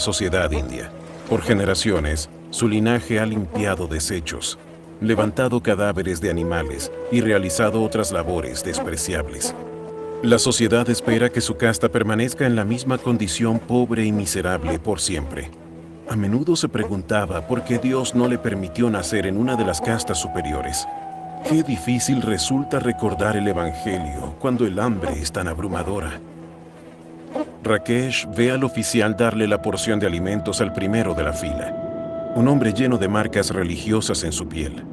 sociedad india. Por generaciones, su linaje ha limpiado desechos, levantado cadáveres de animales y realizado otras labores despreciables. La sociedad espera que su casta permanezca en la misma condición pobre y miserable por siempre. A menudo se preguntaba por qué Dios no le permitió nacer en una de las castas superiores. Qué difícil resulta recordar el Evangelio cuando el hambre es tan abrumadora. Rakesh ve al oficial darle la porción de alimentos al primero de la fila, un hombre lleno de marcas religiosas en su piel.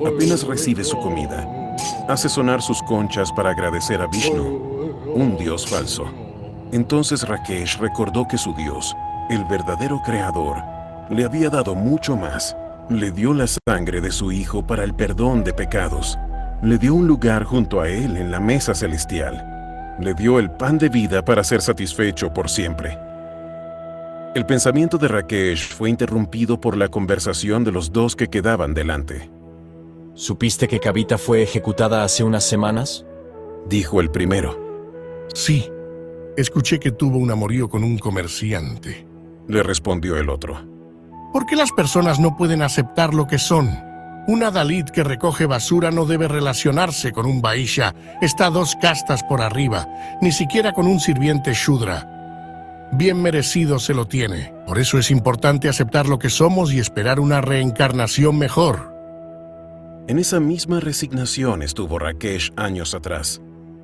Apenas recibe su comida, hace sonar sus conchas para agradecer a Vishnu, un dios falso. Entonces Rakesh recordó que su Dios, el verdadero creador, le había dado mucho más. Le dio la sangre de su hijo para el perdón de pecados. Le dio un lugar junto a él en la mesa celestial. Le dio el pan de vida para ser satisfecho por siempre. El pensamiento de Rakesh fue interrumpido por la conversación de los dos que quedaban delante. ¿Supiste que Kavita fue ejecutada hace unas semanas? Dijo el primero. Sí, escuché que tuvo un amorío con un comerciante. Le respondió el otro. ¿Por qué las personas no pueden aceptar lo que son? Una Dalit que recoge basura no debe relacionarse con un Vaishya, está 2 castas por arriba, ni siquiera con un sirviente Shudra. Bien merecido se lo tiene. Por eso es importante aceptar lo que somos y esperar una reencarnación mejor. En esa misma resignación estuvo Rakesh años atrás.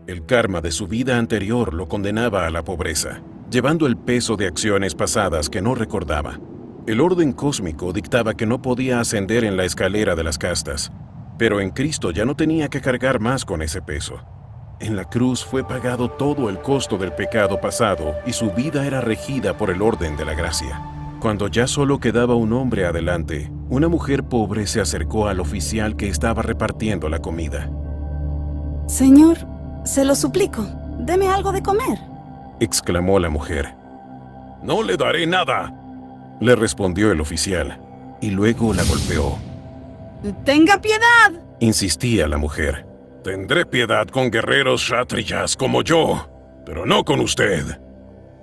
El karma de su vida anterior lo condenaba a la pobreza, llevando el peso de acciones pasadas que no recordaba. El orden cósmico dictaba que no podía ascender en la escalera de las castas, pero en Cristo ya no tenía que cargar más con ese peso. En la cruz fue pagado todo el costo del pecado pasado y su vida era regida por el orden de la gracia. Cuando ya solo quedaba un hombre adelante, una mujer pobre se acercó al oficial que estaba repartiendo la comida. Señor, se lo suplico, deme algo de comer, exclamó la mujer. No le daré nada, le respondió el oficial, y luego la golpeó. ¡Tenga piedad!, insistía la mujer. Tendré piedad con guerreros kshatriyas como yo, pero no con usted.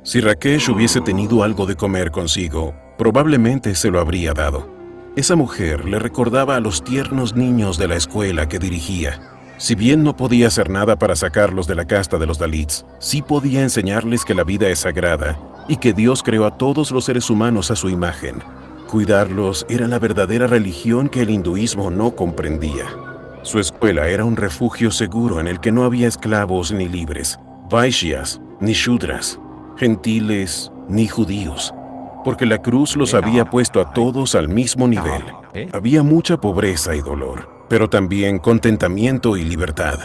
Si Rakesh hubiese tenido algo de comer consigo, probablemente se lo habría dado. Esa mujer le recordaba a los tiernos niños de la escuela que dirigía. Si bien no podía hacer nada para sacarlos de la casta de los Dalits, sí podía enseñarles que la vida es sagrada y que Dios creó a todos los seres humanos a su imagen. Cuidarlos era la verdadera religión que el hinduismo no comprendía. Su escuela era un refugio seguro en el que no había esclavos ni libres, vaishyas ni shudras, gentiles ni judíos, porque la cruz los había puesto a todos al mismo nivel. Había mucha pobreza y dolor, pero también contentamiento y libertad.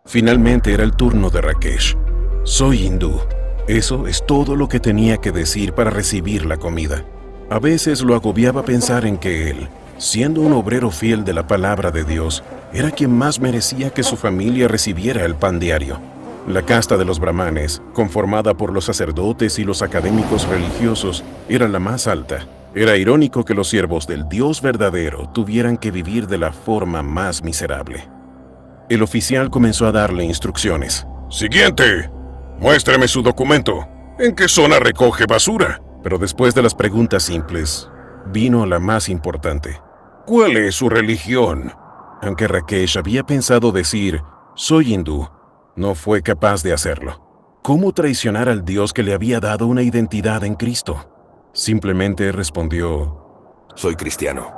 Finalmente era el turno de Rakesh. Soy hindú. Eso es todo lo que tenía que decir para recibir la comida. A veces lo agobiaba pensar en que él, siendo un obrero fiel de la palabra de Dios, era quien más merecía que su familia recibiera el pan diario. La casta de los brahmanes, conformada por los sacerdotes y los académicos religiosos, era la más alta. Era irónico que los siervos del Dios verdadero tuvieran que vivir de la forma más miserable. El oficial comenzó a darle instrucciones. Siguiente, muéstreme su documento. ¿En qué zona recoge basura? Pero después de las preguntas simples, vino la más importante. ¿Cuál es su religión? Aunque Rakesh había pensado decir, soy hindú, no fue capaz de hacerlo. ¿Cómo traicionar al Dios que le había dado una identidad en Cristo? Simplemente respondió, soy cristiano.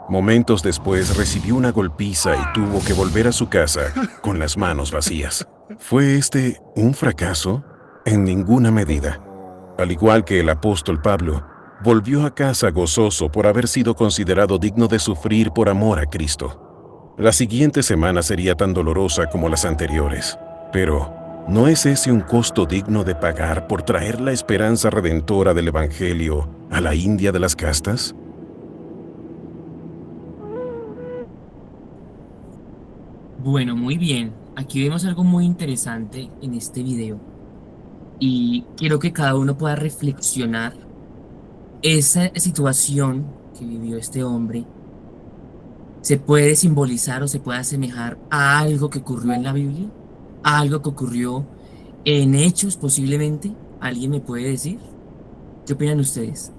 Momentos después recibió una golpiza y tuvo que volver a su casa con las manos vacías. ¿Fue este un fracaso? En ninguna medida. Al igual que el apóstol Pablo, volvió a casa gozoso por haber sido considerado digno de sufrir por amor a Cristo. La siguiente semana sería tan dolorosa como las anteriores, pero ¿no es ese un costo digno de pagar por traer la esperanza redentora del Evangelio a la India de las castas? Bueno, muy bien. Aquí vemos algo muy interesante en este video. Y quiero que cada uno pueda reflexionar esa situación que vivió este hombre. ¿Se puede simbolizar o se puede asemejar a algo que ocurrió en la Biblia? ¿A algo que ocurrió en Hechos posiblemente? ¿Alguien me puede decir? ¿Qué opinan ustedes?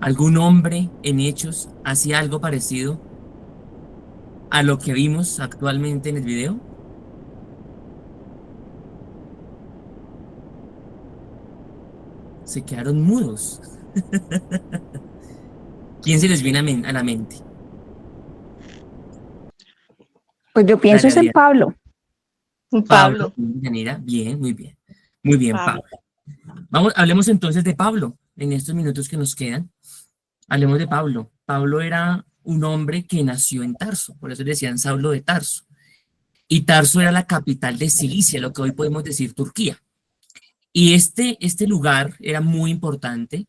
¿Algún hombre en hechos hacía algo parecido a lo que vimos actualmente en el video? Se quedaron mudos. ¿Quién se les viene a la mente? Pues yo pienso Dale, es en Adrián. Pablo. Pablo, Yanira, bien, muy bien, Pablo. Vamos, hablemos entonces de Pablo en estos minutos que nos quedan. Hablemos de Pablo. Pablo era un hombre que nació en Tarso, por eso le decían Saulo de Tarso. Y Tarso era la capital de Cilicia, lo que hoy podemos decir Turquía. Y este lugar era muy importante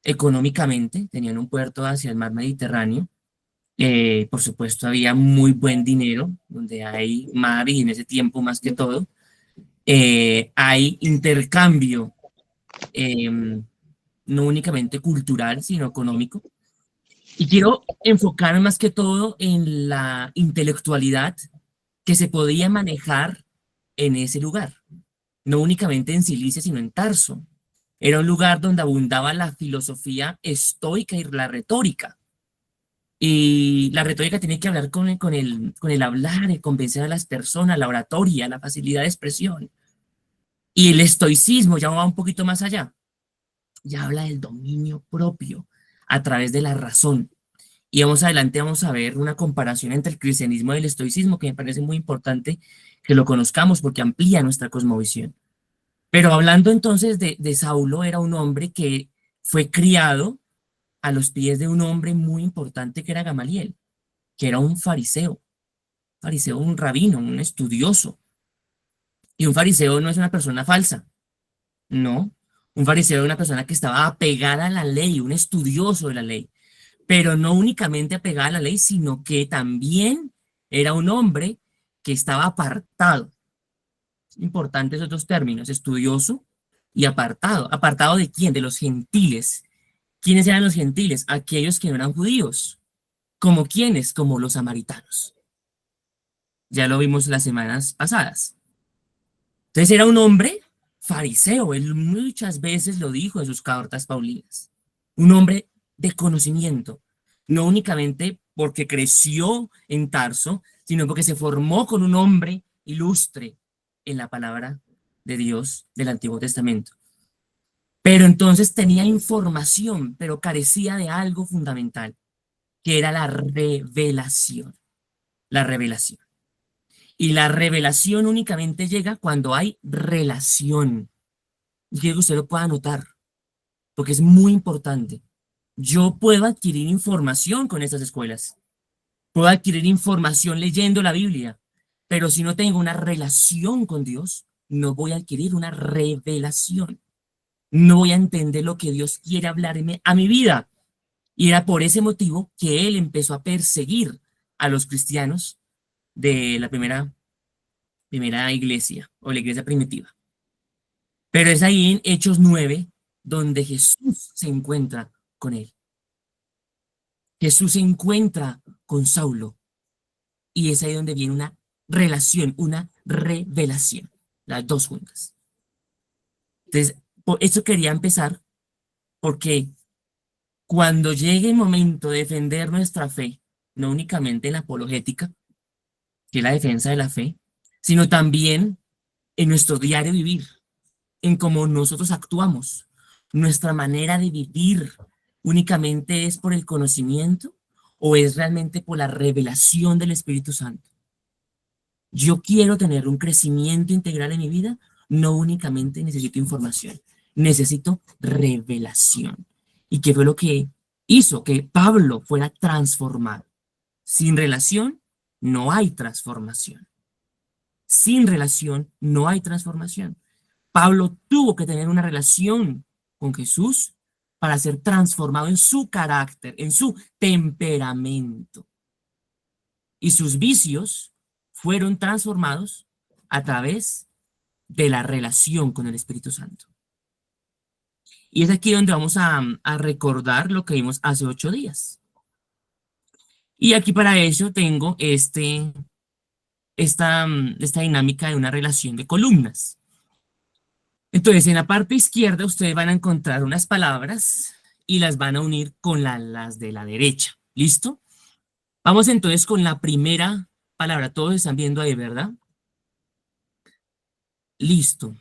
económicamente, tenían un puerto hacia el mar Mediterráneo. Por supuesto, había muy buen dinero, donde hay mar y en ese tiempo más que todo. Hay intercambio, no únicamente cultural, sino económico. Y quiero enfocar más que todo en la intelectualidad que se podía manejar en ese lugar, no únicamente en Cilicia, sino en Tarso. Era un lugar donde abundaba la filosofía estoica y la retórica. Y la retórica tiene que hablar con el hablar, el convencer a las personas, la oratoria, la facilidad de expresión. Y el estoicismo ya va un poquito más allá. Ya habla del dominio propio a través de la razón. Y vamos adelante, vamos a ver una comparación entre el cristianismo y el estoicismo, que me parece muy importante que lo conozcamos porque amplía nuestra cosmovisión. Pero hablando entonces de Saulo, era un hombre que fue criado a los pies de un hombre muy importante que era Gamaliel, que era un fariseo, un rabino, un estudioso. Y un fariseo no es una persona falsa, no. Un fariseo es una persona que estaba apegada a la ley, un estudioso de la ley, pero no únicamente apegada a la ley, sino que también era un hombre que estaba apartado. Importantes esos dos términos, estudioso y apartado. ¿Apartado de quién? De los gentiles. ¿Quiénes eran los gentiles? Aquellos que no eran judíos. ¿Como quiénes? Como los samaritanos. Ya lo vimos las semanas pasadas. Entonces era un hombre fariseo, él muchas veces lo dijo en sus cartas paulinas. Un hombre de conocimiento, no únicamente porque creció en Tarso, sino porque se formó con un hombre ilustre en la palabra de Dios del Antiguo Testamento. Pero entonces tenía información, pero carecía de algo fundamental, que era la revelación. La revelación. Y la revelación únicamente llega cuando hay relación. Y quiero que usted lo pueda anotar, porque es muy importante. Yo puedo adquirir información con estas escuelas. Puedo adquirir información leyendo la Biblia, pero si no tengo una relación con Dios, no voy a adquirir una revelación. No voy a entender lo que Dios quiere hablarme a mi vida. Y era por ese motivo que él empezó a perseguir a los cristianos de la primera iglesia o la iglesia primitiva. Pero es ahí en Hechos 9 donde Jesús se encuentra con él. Jesús se encuentra con Saulo y es ahí donde viene una relación, una revelación, las dos juntas. Entonces, por eso quería empezar, porque cuando llegue el momento de defender nuestra fe, no únicamente en la apologética, que es la defensa de la fe, sino también en nuestro diario vivir, en cómo nosotros actuamos, nuestra manera de vivir, únicamente es por el conocimiento o es realmente por la revelación del Espíritu Santo. Yo quiero tener un crecimiento integral en mi vida, no únicamente necesito información, necesito revelación. ¿Y qué fue lo que hizo que Pablo fuera transformado? Sin relación no hay transformación. Sin relación no hay transformación. Pablo tuvo que tener una relación con Jesús para ser transformado en su carácter, en su temperamento. Y sus vicios fueron transformados a través de la relación con el Espíritu Santo. Y es aquí donde vamos a recordar lo que vimos hace 8 días. Y aquí para eso tengo esta dinámica de una relación de columnas. Entonces, en la parte izquierda ustedes van a encontrar unas palabras y las van a unir con las de la derecha. ¿Listo? Vamos entonces con la primera palabra. Todos están viendo ahí, ¿verdad? Listo.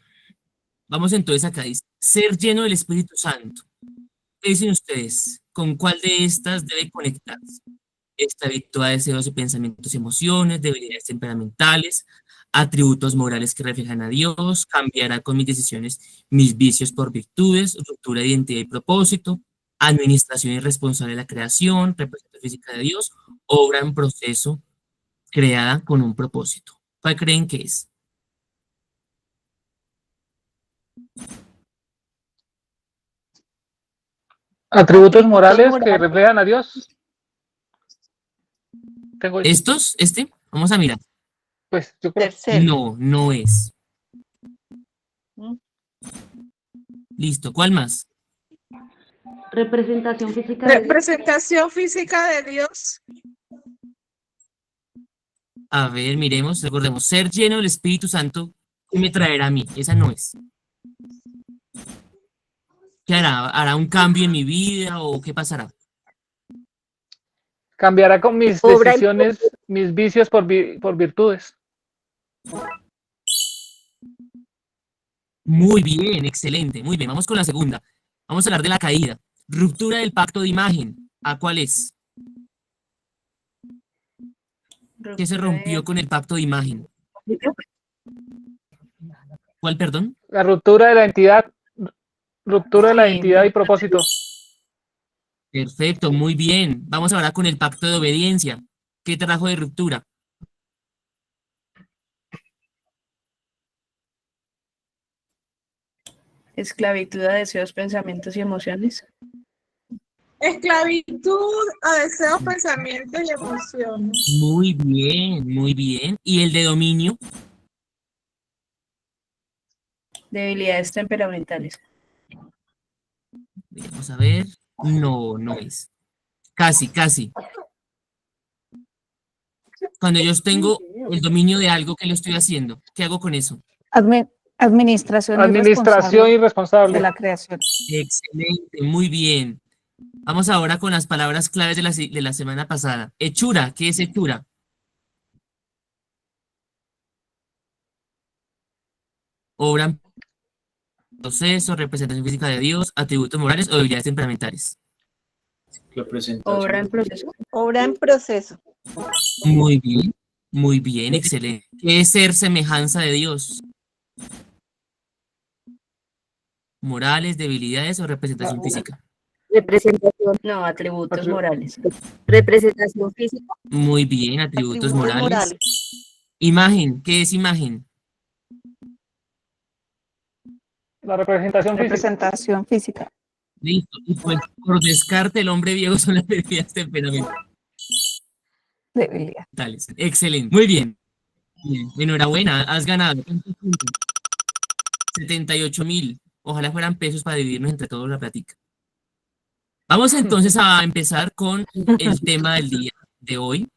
Vamos entonces acá. Dice, ser lleno del Espíritu Santo. ¿Qué dicen ustedes? ¿Con cuál de estas debe conectarse? Esclavitud a deseos y pensamientos y emociones, debilidades temperamentales, atributos morales que reflejan a Dios, cambiará con mis decisiones mis vicios por virtudes, ruptura de identidad y propósito, administración irresponsable de la creación, representación física de Dios, obra en proceso creada con un propósito. ¿Cuál creen que es? Atributos morales que reflejan a Dios. Tengo eso. ¿Estos? Vamos a mirar. Pues yo creo. Tercero. No, no es. Listo, ¿cuál más? Representación física de Dios. Representación física de Dios. A ver, miremos, recordemos, ser lleno del Espíritu Santo, ¿qué me traerá a mí? Esa no es. ¿Qué hará? ¿Hará un cambio en mi vida o qué pasará? Cambiará con mis Obra en decisiones, mis vicios por virtudes. Muy bien, excelente, muy bien. Vamos con la segunda. Vamos a hablar de la caída. Ruptura del pacto de imagen. ¿A cuál es? ¿Qué se rompió con el pacto de imagen? ¿Cuál, perdón? La ruptura de la entidad, ruptura de la Sí. identidad y propósito. Perfecto, muy bien. Vamos ahora con el pacto de obediencia. ¿Qué trajo de ruptura? Esclavitud a deseos, pensamientos y emociones. Esclavitud a deseos, pensamientos y emociones. Muy bien, muy bien. ¿Y el de dominio? Debilidades temperamentales. Vamos a ver. No, no es. Casi, casi. Cuando yo tengo el dominio de algo, ¿qué lo estoy haciendo? ¿Qué hago con eso? Administración Administración irresponsable. de la creación. Excelente, muy bien. Vamos ahora con las palabras claves de la semana pasada. Hechura, ¿qué es hechura? Obra en proceso, representación física de Dios, atributos morales o debilidades temperamentales. Obra en proceso. Obra en proceso. Muy bien, excelente. ¿Qué es ser semejanza de Dios? Morales, debilidades o representación física. Representación. No, atributos Atribu- morales. Representación física. Muy bien, atributos morales. Imagen, ¿qué es imagen? La representación física. Representación física. Listo. Y pues, por descarte, el hombre viejo son las debilidades temperamentales. Debilidad. Excelente. Muy bien. Bien. Enhorabuena, has ganado. ¿Cuántos puntos? 78.000. Ojalá fueran pesos para dividirnos entre todos la plática. Vamos entonces a empezar con el tema del día de hoy,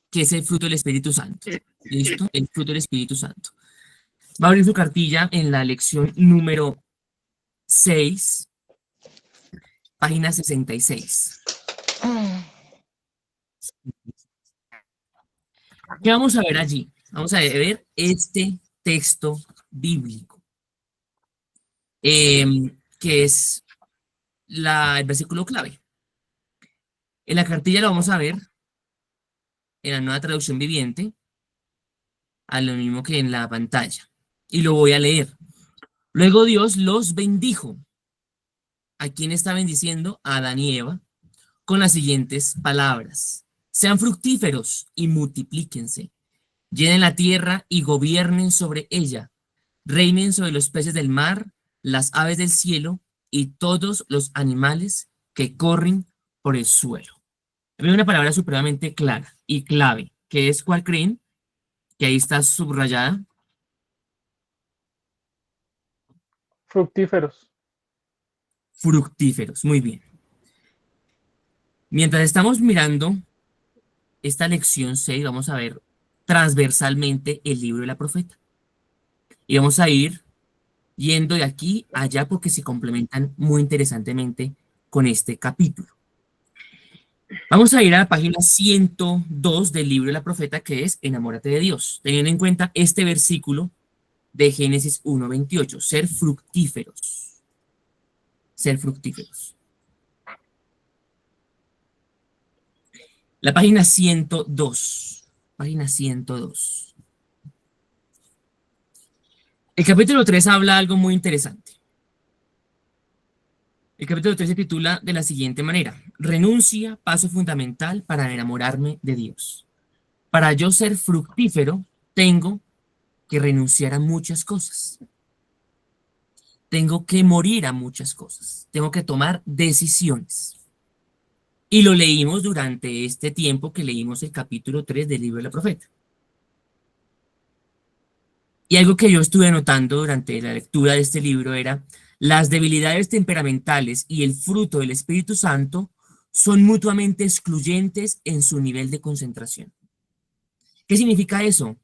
que es el fruto del Espíritu Santo. ¿Listo? El fruto del Espíritu Santo. Va a abrir su cartilla en la lección número 6, página 66. ¿Qué vamos a ver allí? Vamos a ver este texto bíblico, que es el versículo clave. En la cartilla lo vamos a ver en la nueva traducción viviente, a lo mismo que en la pantalla. Y lo voy a leer. Luego Dios los bendijo. ¿A quién está bendiciendo? A Adán y Eva, con las siguientes palabras. Sean fructíferos y multiplíquense. Llenen la tierra y gobiernen sobre ella. Reinen sobre los peces del mar, las aves del cielo y todos los animales que corren por el suelo. Hay una palabra supremamente clara y clave, que es ¿cuál creen? Que ahí está subrayada. Fructíferos. Fructíferos, muy bien. Mientras estamos mirando esta lección 6, vamos a ver transversalmente el libro de la profeta. Y vamos a ir yendo de aquí a allá porque se complementan muy interesantemente con este capítulo. Vamos a ir a la página 102 del libro de la profeta, que es Enamórate de Dios, teniendo en cuenta este versículo de Génesis 1:28, ser fructíferos. Ser fructíferos. La página 102. Página 102. El capítulo 3 habla algo muy interesante. El capítulo 3 se titula de la siguiente manera: renuncia, paso fundamental para enamorarme de Dios. Para yo ser fructífero, tengo que renunciar a muchas cosas. Tengo que morir a muchas cosas. Tengo que tomar decisiones. Y lo leímos durante este tiempo que leímos el capítulo 3 del libro de la profeta. Y algo que yo estuve notando durante la lectura de este libro era: las debilidades temperamentales y el fruto del Espíritu Santo son mutuamente excluyentes en su nivel de concentración. ¿Qué significa eso?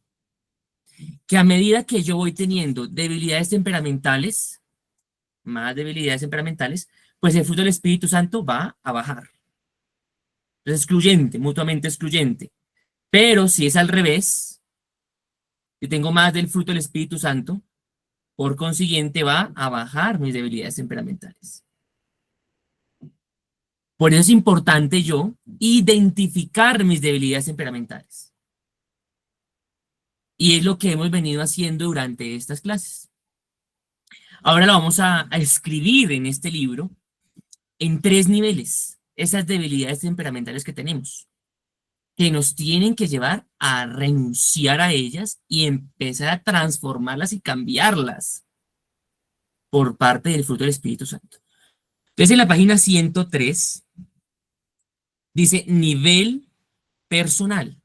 Que a medida que yo voy teniendo debilidades temperamentales, más debilidades temperamentales, pues el fruto del Espíritu Santo va a bajar. Es excluyente, mutuamente excluyente. Pero si es al revés, si tengo más del fruto del Espíritu Santo, por consiguiente va a bajar mis debilidades temperamentales. Por eso es importante yo identificar mis debilidades temperamentales. Y es lo que hemos venido haciendo durante estas clases. Ahora lo vamos a escribir en este libro en 3 niveles, esas debilidades temperamentales que tenemos, que nos tienen que llevar a renunciar a ellas y empezar a transformarlas y cambiarlas por parte del fruto del Espíritu Santo. Entonces, en la página 103 dice nivel personal.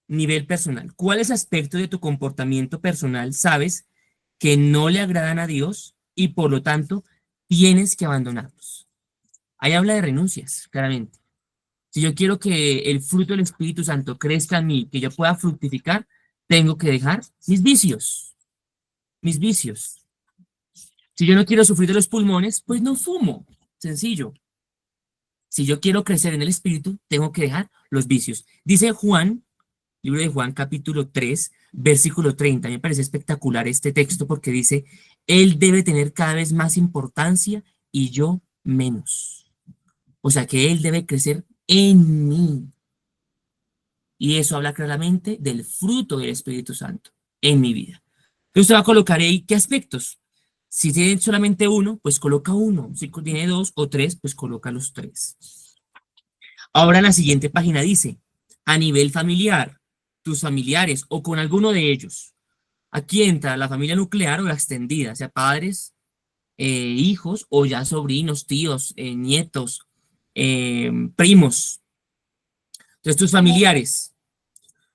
Nivel personal. ¿Cuáles aspectos de tu comportamiento personal sabes que no le agradan a Dios y por lo tanto tienes que abandonarlos? Ahí habla de renuncias, claramente. Si yo quiero que el fruto del Espíritu Santo crezca en mí, que yo pueda fructificar, tengo que dejar mis vicios. Mis vicios. Si yo no quiero sufrir de los pulmones, pues no fumo. Sencillo. Si yo quiero crecer en el Espíritu, tengo que dejar los vicios. Dice Juan, libro de Juan, capítulo 3, versículo 30. Me parece espectacular este texto porque dice: Él debe tener cada vez más importancia y yo menos. O sea que Él debe crecer en mí. Y eso habla claramente del fruto del Espíritu Santo en mi vida. Entonces usted va a colocar ahí qué aspectos. Si tiene solamente uno, pues coloca uno. Si tiene 2 o 3, pues coloca los 3. Ahora la siguiente página dice: a nivel familiar, tus familiares o con alguno de ellos. Aquí entra la familia nuclear o la extendida, sea padres, hijos o ya sobrinos, tíos, nietos, primos. Entonces tus familiares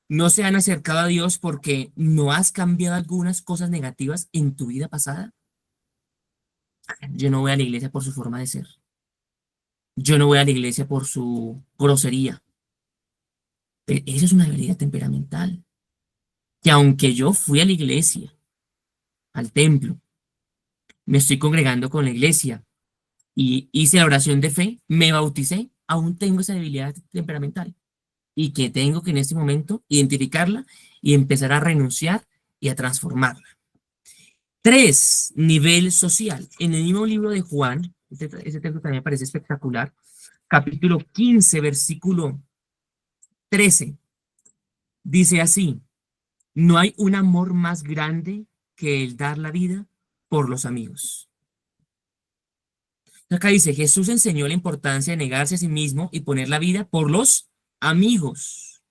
no se han acercado a Dios porque no has cambiado algunas cosas negativas en tu vida pasada. Yo no voy a la iglesia por su forma de ser. Yo no voy a la iglesia por su grosería. Pero esa es una debilidad temperamental. Que aunque yo fui a la iglesia, al templo, me estoy congregando con la iglesia y hice la oración de fe, me bauticé, aún tengo esa debilidad temperamental. Y que tengo que en este momento identificarla y empezar a renunciar y a transformarla. 3, nivel social. En el mismo libro de Juan, ese texto también me parece espectacular, capítulo 15, versículo 13, dice así: no hay un amor más grande que el dar la vida por los amigos. Acá dice: Jesús enseñó la importancia de negarse a sí mismo y poner la vida por los amigos.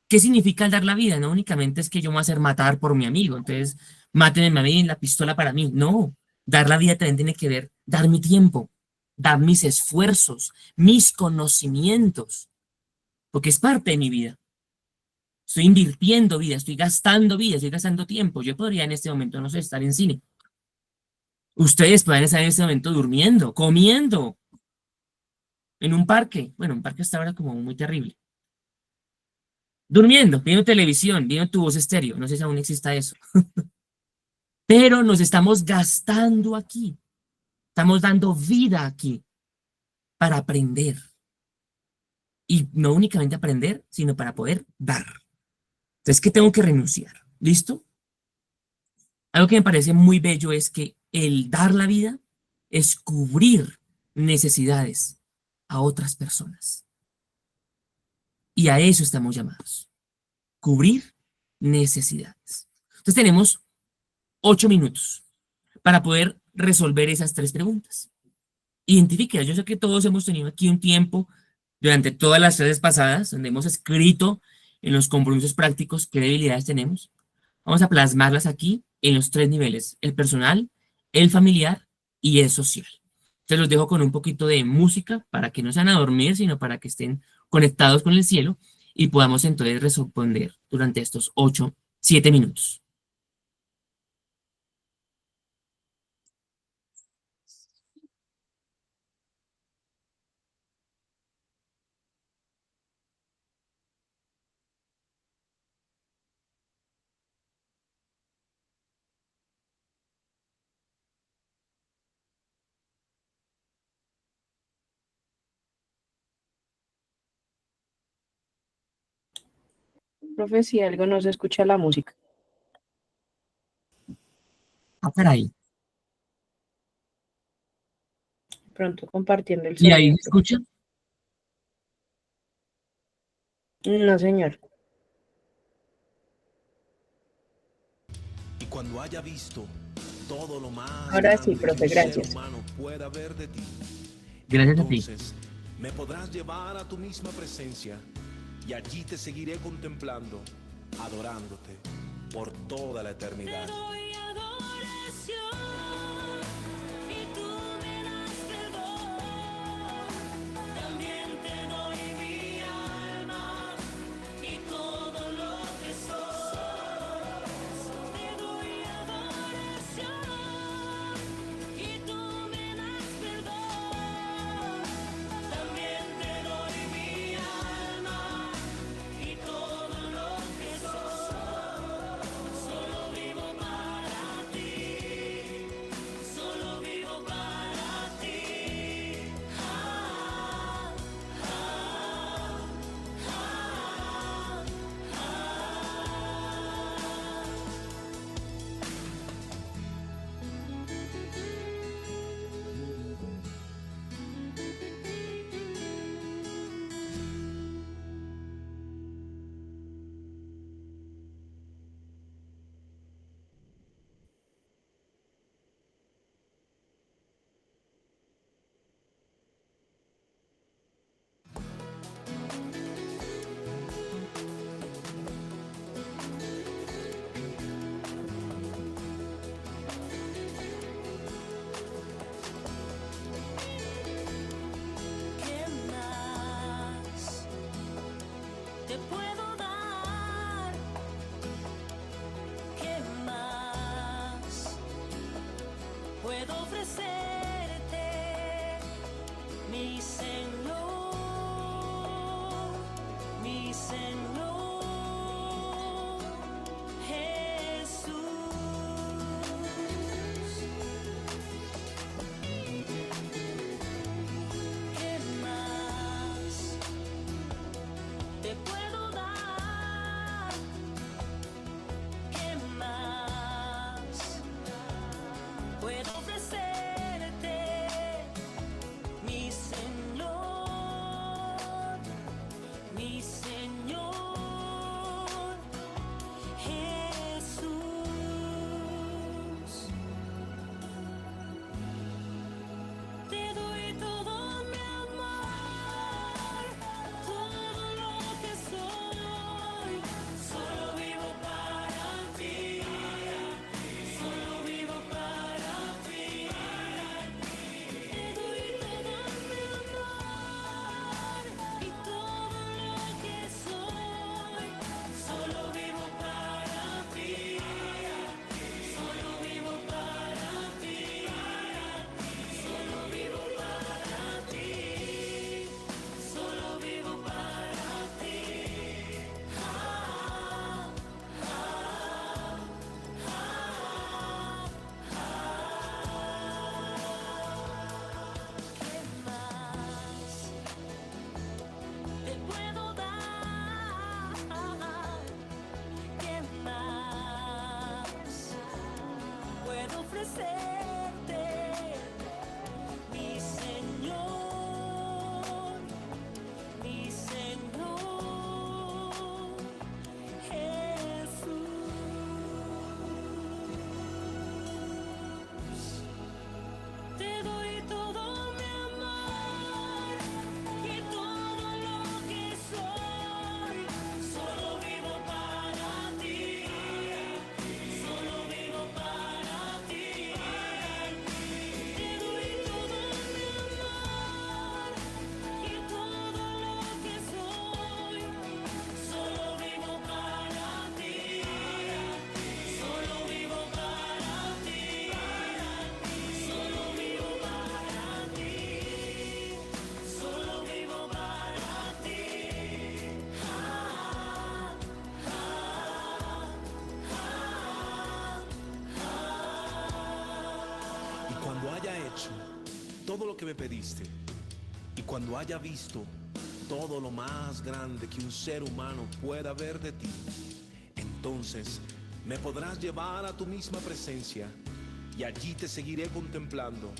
¿Qué significa el dar la vida? No únicamente es que yo me voy a hacer matar por mi amigo, entonces mátenme a mí, la pistola para mí. No, dar la vida también tiene que ver dar mi tiempo, dar mis esfuerzos, mis conocimientos, porque es parte de mi vida. Estoy invirtiendo vida, estoy gastando tiempo. Yo podría en este momento, no sé, estar en cine. Ustedes pueden estar en este momento durmiendo, comiendo, en un parque. Bueno, un parque hasta ahora como muy terrible. Durmiendo, viendo televisión, viendo tu voz estéreo. No sé si aún exista eso. Pero nos estamos gastando aquí. Estamos dando vida aquí para aprender. Y no únicamente aprender, sino para poder dar. Entonces, ¿qué tengo que renunciar? ¿Listo? Algo que me parece muy bello es que el dar la vida es cubrir necesidades a otras personas. Y a eso estamos llamados. Cubrir necesidades. Entonces tenemos 8 minutos para poder resolver esas 3 preguntas. Identifique, yo sé que todos hemos tenido aquí un tiempo durante todas las clases pasadas donde hemos escrito en los compromisos prácticos qué debilidades tenemos. Vamos a plasmarlas aquí en los 3 niveles, el personal, el familiar y el social. Entonces los dejo con un poquito de música para que no se van a dormir, sino para que estén conectados con el cielo y podamos entonces responder durante estos 7 minutos. Profe, si algo no se escucha la música. Ah, caray. Pronto compartiendo el ¿Y ahí sonido. me escuchan? No, señor. Y cuando haya visto todo lo más Ahora sí, grande profe, que un ser gracias. humano pueda ver de ti, Gracias a ti. entonces me podrás llevar a tu misma presencia y allí te seguiré contemplando, adorándote por toda la eternidad. Mi Señor, mi Señor. Y cuando haya hecho todo lo que me pediste, y cuando haya visto todo lo más grande que un ser humano pueda ver de ti, entonces me podrás llevar a tu misma presencia y allí te seguiré contemplando,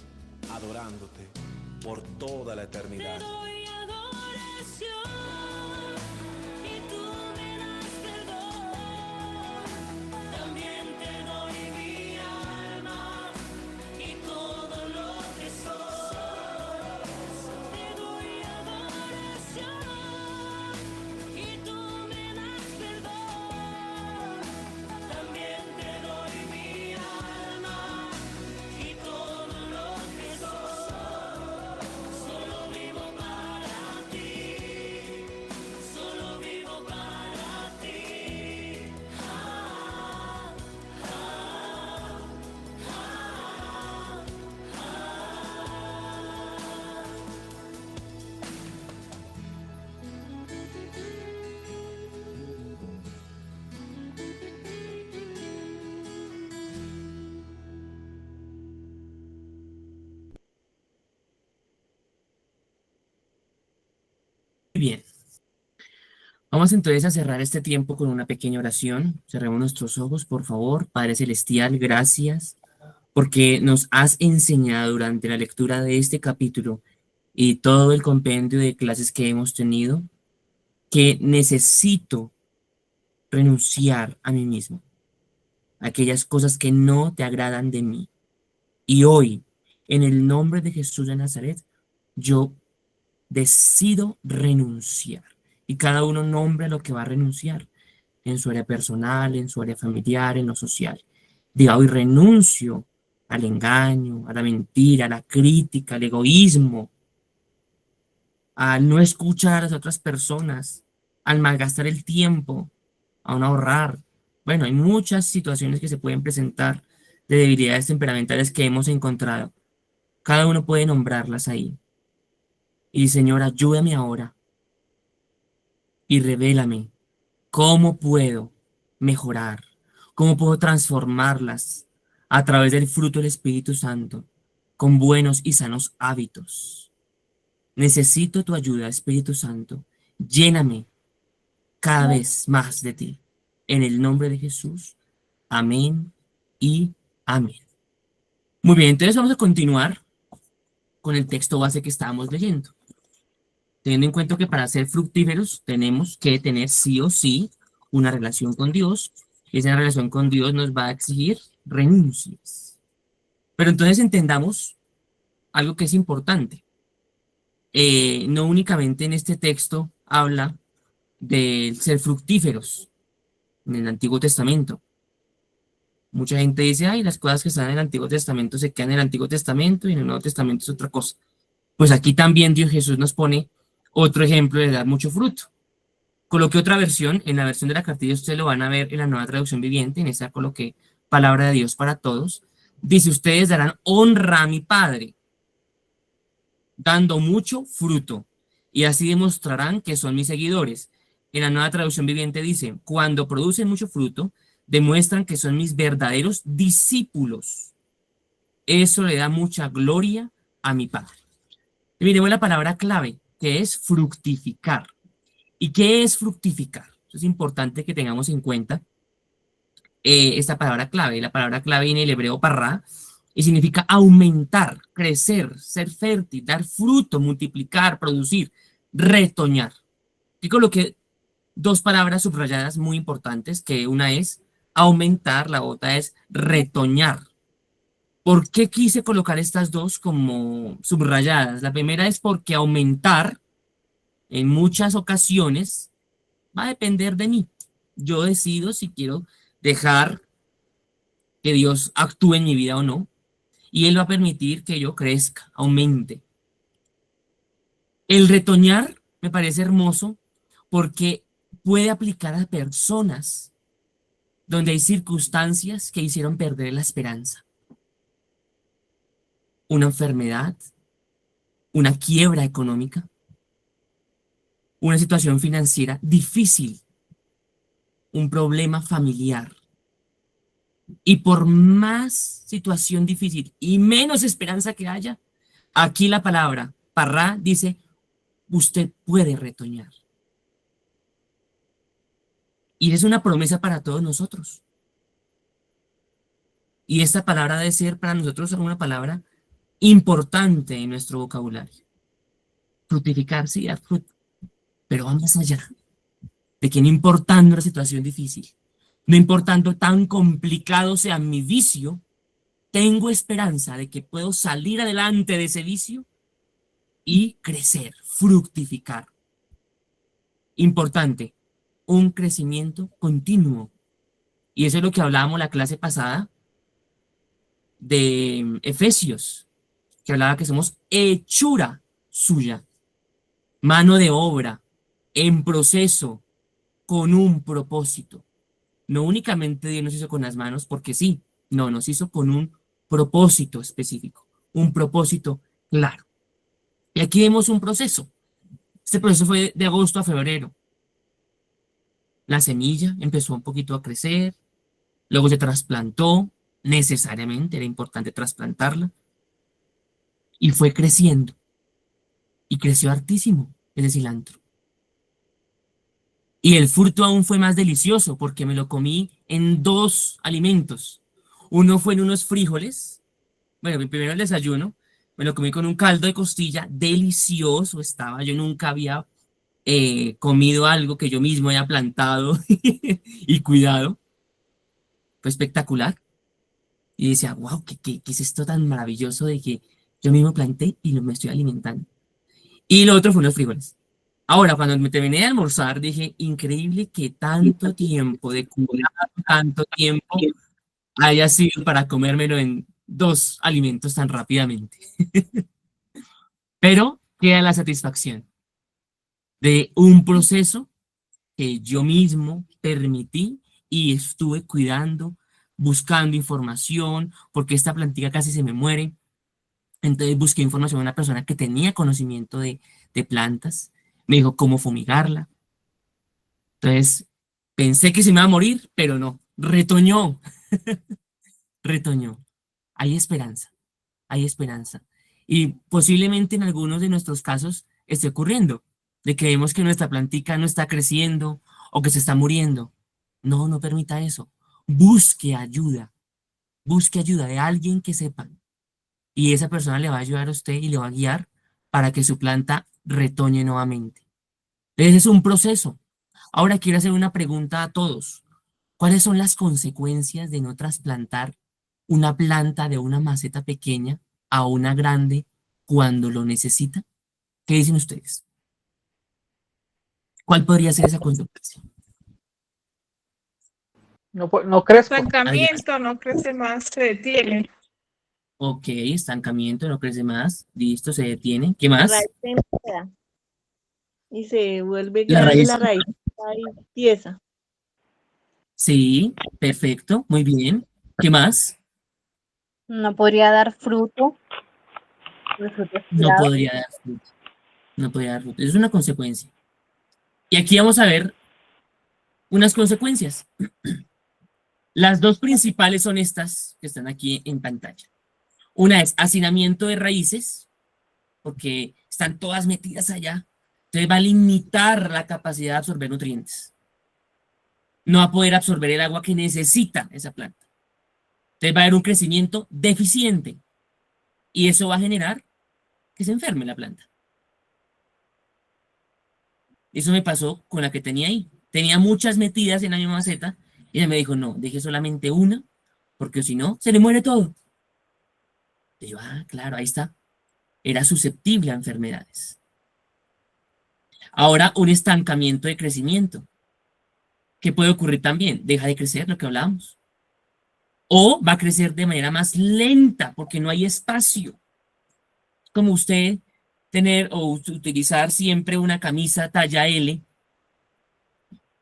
adorándote por toda la eternidad. Bien, vamos entonces a cerrar este tiempo con una pequeña oración. Cerremos nuestros ojos, por favor. Padre Celestial, gracias porque nos has enseñado durante la lectura de este capítulo y todo el compendio de clases que hemos tenido que necesito renunciar a mí mismo, a aquellas cosas que no te agradan de mí. Y hoy, en el nombre de Jesús de Nazaret, yo decido renunciar. Y cada uno nombra lo que va a renunciar en su área personal, en su área familiar, en lo social. Diga, hoy renuncio al engaño, a la mentira, a la crítica, al egoísmo, al no escuchar a las otras personas, al malgastar el tiempo, a no ahorrar. Bueno, hay muchas situaciones que se pueden presentar de debilidades temperamentales que hemos encontrado. Cada uno puede nombrarlas ahí. Y Señor, ayúdame ahora y revélame cómo puedo mejorar, cómo puedo transformarlas a través del fruto del Espíritu Santo con buenos y sanos hábitos. Necesito tu ayuda, Espíritu Santo. Lléname cada vez más de ti. En el nombre de Jesús. Amén y amén. Muy bien, entonces vamos a continuar con el texto base que estábamos leyendo. Teniendo en cuenta que para ser fructíferos tenemos que tener sí o sí una relación con Dios, y esa relación con Dios nos va a exigir renuncias. Pero entonces entendamos algo que es importante. No únicamente en este texto habla de ser fructíferos en el Antiguo Testamento. Mucha gente dice, ay, las cosas que están en el Antiguo Testamento se quedan en el Antiguo Testamento y en el Nuevo Testamento es otra cosa. Pues aquí también Dios Jesús nos pone otro ejemplo de dar mucho fruto. Coloqué otra versión, en la versión de la cartilla ustedes lo van a ver en la Nueva Traducción Viviente, en esa coloqué palabra de Dios para todos. Dice, ustedes darán honra a mi Padre, dando mucho fruto, y así demostrarán que son mis seguidores. En la Nueva Traducción Viviente dice, cuando producen mucho fruto, demuestran que son mis verdaderos discípulos. Eso le da mucha gloria a mi Padre. Y miremos la palabra clave, que es fructificar. ¿Y qué es fructificar? Es importante que tengamos en cuenta esta palabra clave. La palabra clave viene del hebreo parrá y significa aumentar, crecer, ser fértil, dar fruto, multiplicar, producir, retoñar. Y coloqué dos palabras subrayadas muy importantes, que una es aumentar, la otra es retoñar. ¿Por qué quise colocar estas dos como subrayadas? La primera es porque aumentar en muchas ocasiones va a depender de mí. Yo decido si quiero dejar que Dios actúe en mi vida o no, y Él va a permitir que yo crezca, aumente. El retoñar me parece hermoso porque puede aplicar a personas donde hay circunstancias que hicieron perder la esperanza. Una enfermedad, una quiebra económica, una situación financiera difícil, un problema familiar. Y por más situación difícil y menos esperanza que haya, aquí la palabra parrá dice, usted puede retoñar. Y es una promesa para todos nosotros. Y esta palabra debe ser para nosotros una palabra importante en nuestro vocabulario. Fructificar, sí, dar fruto, pero va más allá de que no importando la situación difícil, no importando tan complicado sea mi vicio, tengo esperanza de que puedo salir adelante de ese vicio y crecer, fructificar. Importante, un crecimiento continuo. Y eso es lo que hablábamos la clase pasada de Efesios, que hablaba que somos hechura suya, mano de obra, en proceso, con un propósito. No únicamente Dios nos hizo con las manos, porque sí, no, nos hizo con un propósito específico, un propósito claro. Y aquí vemos un proceso. Este proceso fue de agosto a febrero. La semilla empezó un poquito a crecer, luego se trasplantó, necesariamente era importante trasplantarla, y fue creciendo, y creció hartísimo ese cilantro. Y el fruto aún fue más delicioso porque me lo comí en dos alimentos. Uno fue en unos frijoles, bueno, primero el desayuno, me lo comí con un caldo de costilla, delicioso estaba, yo nunca había comido algo que yo mismo haya plantado y cuidado, fue espectacular. Y decía, wow, ¿qué es esto tan maravilloso de que yo mismo planté y me estoy alimentando? Y lo otro fue unos frijoles. Ahora, cuando me terminé de almorzar, dije, increíble que tanto tiempo de cuidado, tanto tiempo haya sido para comérmelo en dos alimentos tan rápidamente. Pero queda la satisfacción de un proceso que yo mismo permití y estuve cuidando, buscando información, porque esta plantilla casi se me muere. Entonces busqué información de una persona que tenía conocimiento de plantas. Me dijo cómo fumigarla. Entonces pensé que se me iba a morir, pero no. Retoñó, retoñó. Hay esperanza, hay esperanza. Y posiblemente en algunos de nuestros casos esté ocurriendo, de que vemos que nuestra plantica no está creciendo o que se está muriendo. No, no permita eso. Busque ayuda de alguien que sepa. Y esa persona le va a ayudar a usted y le va a guiar para que su planta retoñe nuevamente. Ese es un proceso. Ahora quiero hacer una pregunta a todos. ¿Cuáles son las consecuencias de no trasplantar una planta de una maceta pequeña a una grande cuando lo necesita? ¿Qué dicen ustedes? ¿Cuál podría ser esa consecuencia? No, no crezco. Estancamiento, no crece más, se detiene. Ok, estancamiento, no crece más. Listo, se detiene. ¿Qué más? Raíz se enreda y se vuelve La grande raíz. la raíz y tiesa. Sí, perfecto, muy bien. ¿Qué más? No podría dar fruto. El fruto No esperado. podría dar fruto. No podría dar fruto. Es una consecuencia. Y aquí vamos a ver unas consecuencias. Las dos principales son estas que están aquí en pantalla. Una es hacinamiento de raíces, porque están todas metidas allá. Entonces va a limitar la capacidad de absorber nutrientes. No va a poder absorber el agua que necesita esa planta. Entonces va a haber un crecimiento deficiente. Y eso va a generar que se enferme la planta. Eso me pasó con la que tenía ahí. Tenía muchas metidas en la misma maceta y ella me dijo, no, deje solamente una, porque si no, se le muere todo. Y yo, claro, ahí está. Era susceptible a enfermedades. Ahora, un estancamiento de crecimiento. ¿Qué puede ocurrir también? Deja de crecer, lo que hablábamos. O va a crecer de manera más lenta porque no hay espacio. Como usted tener o utilizar siempre una camisa talla L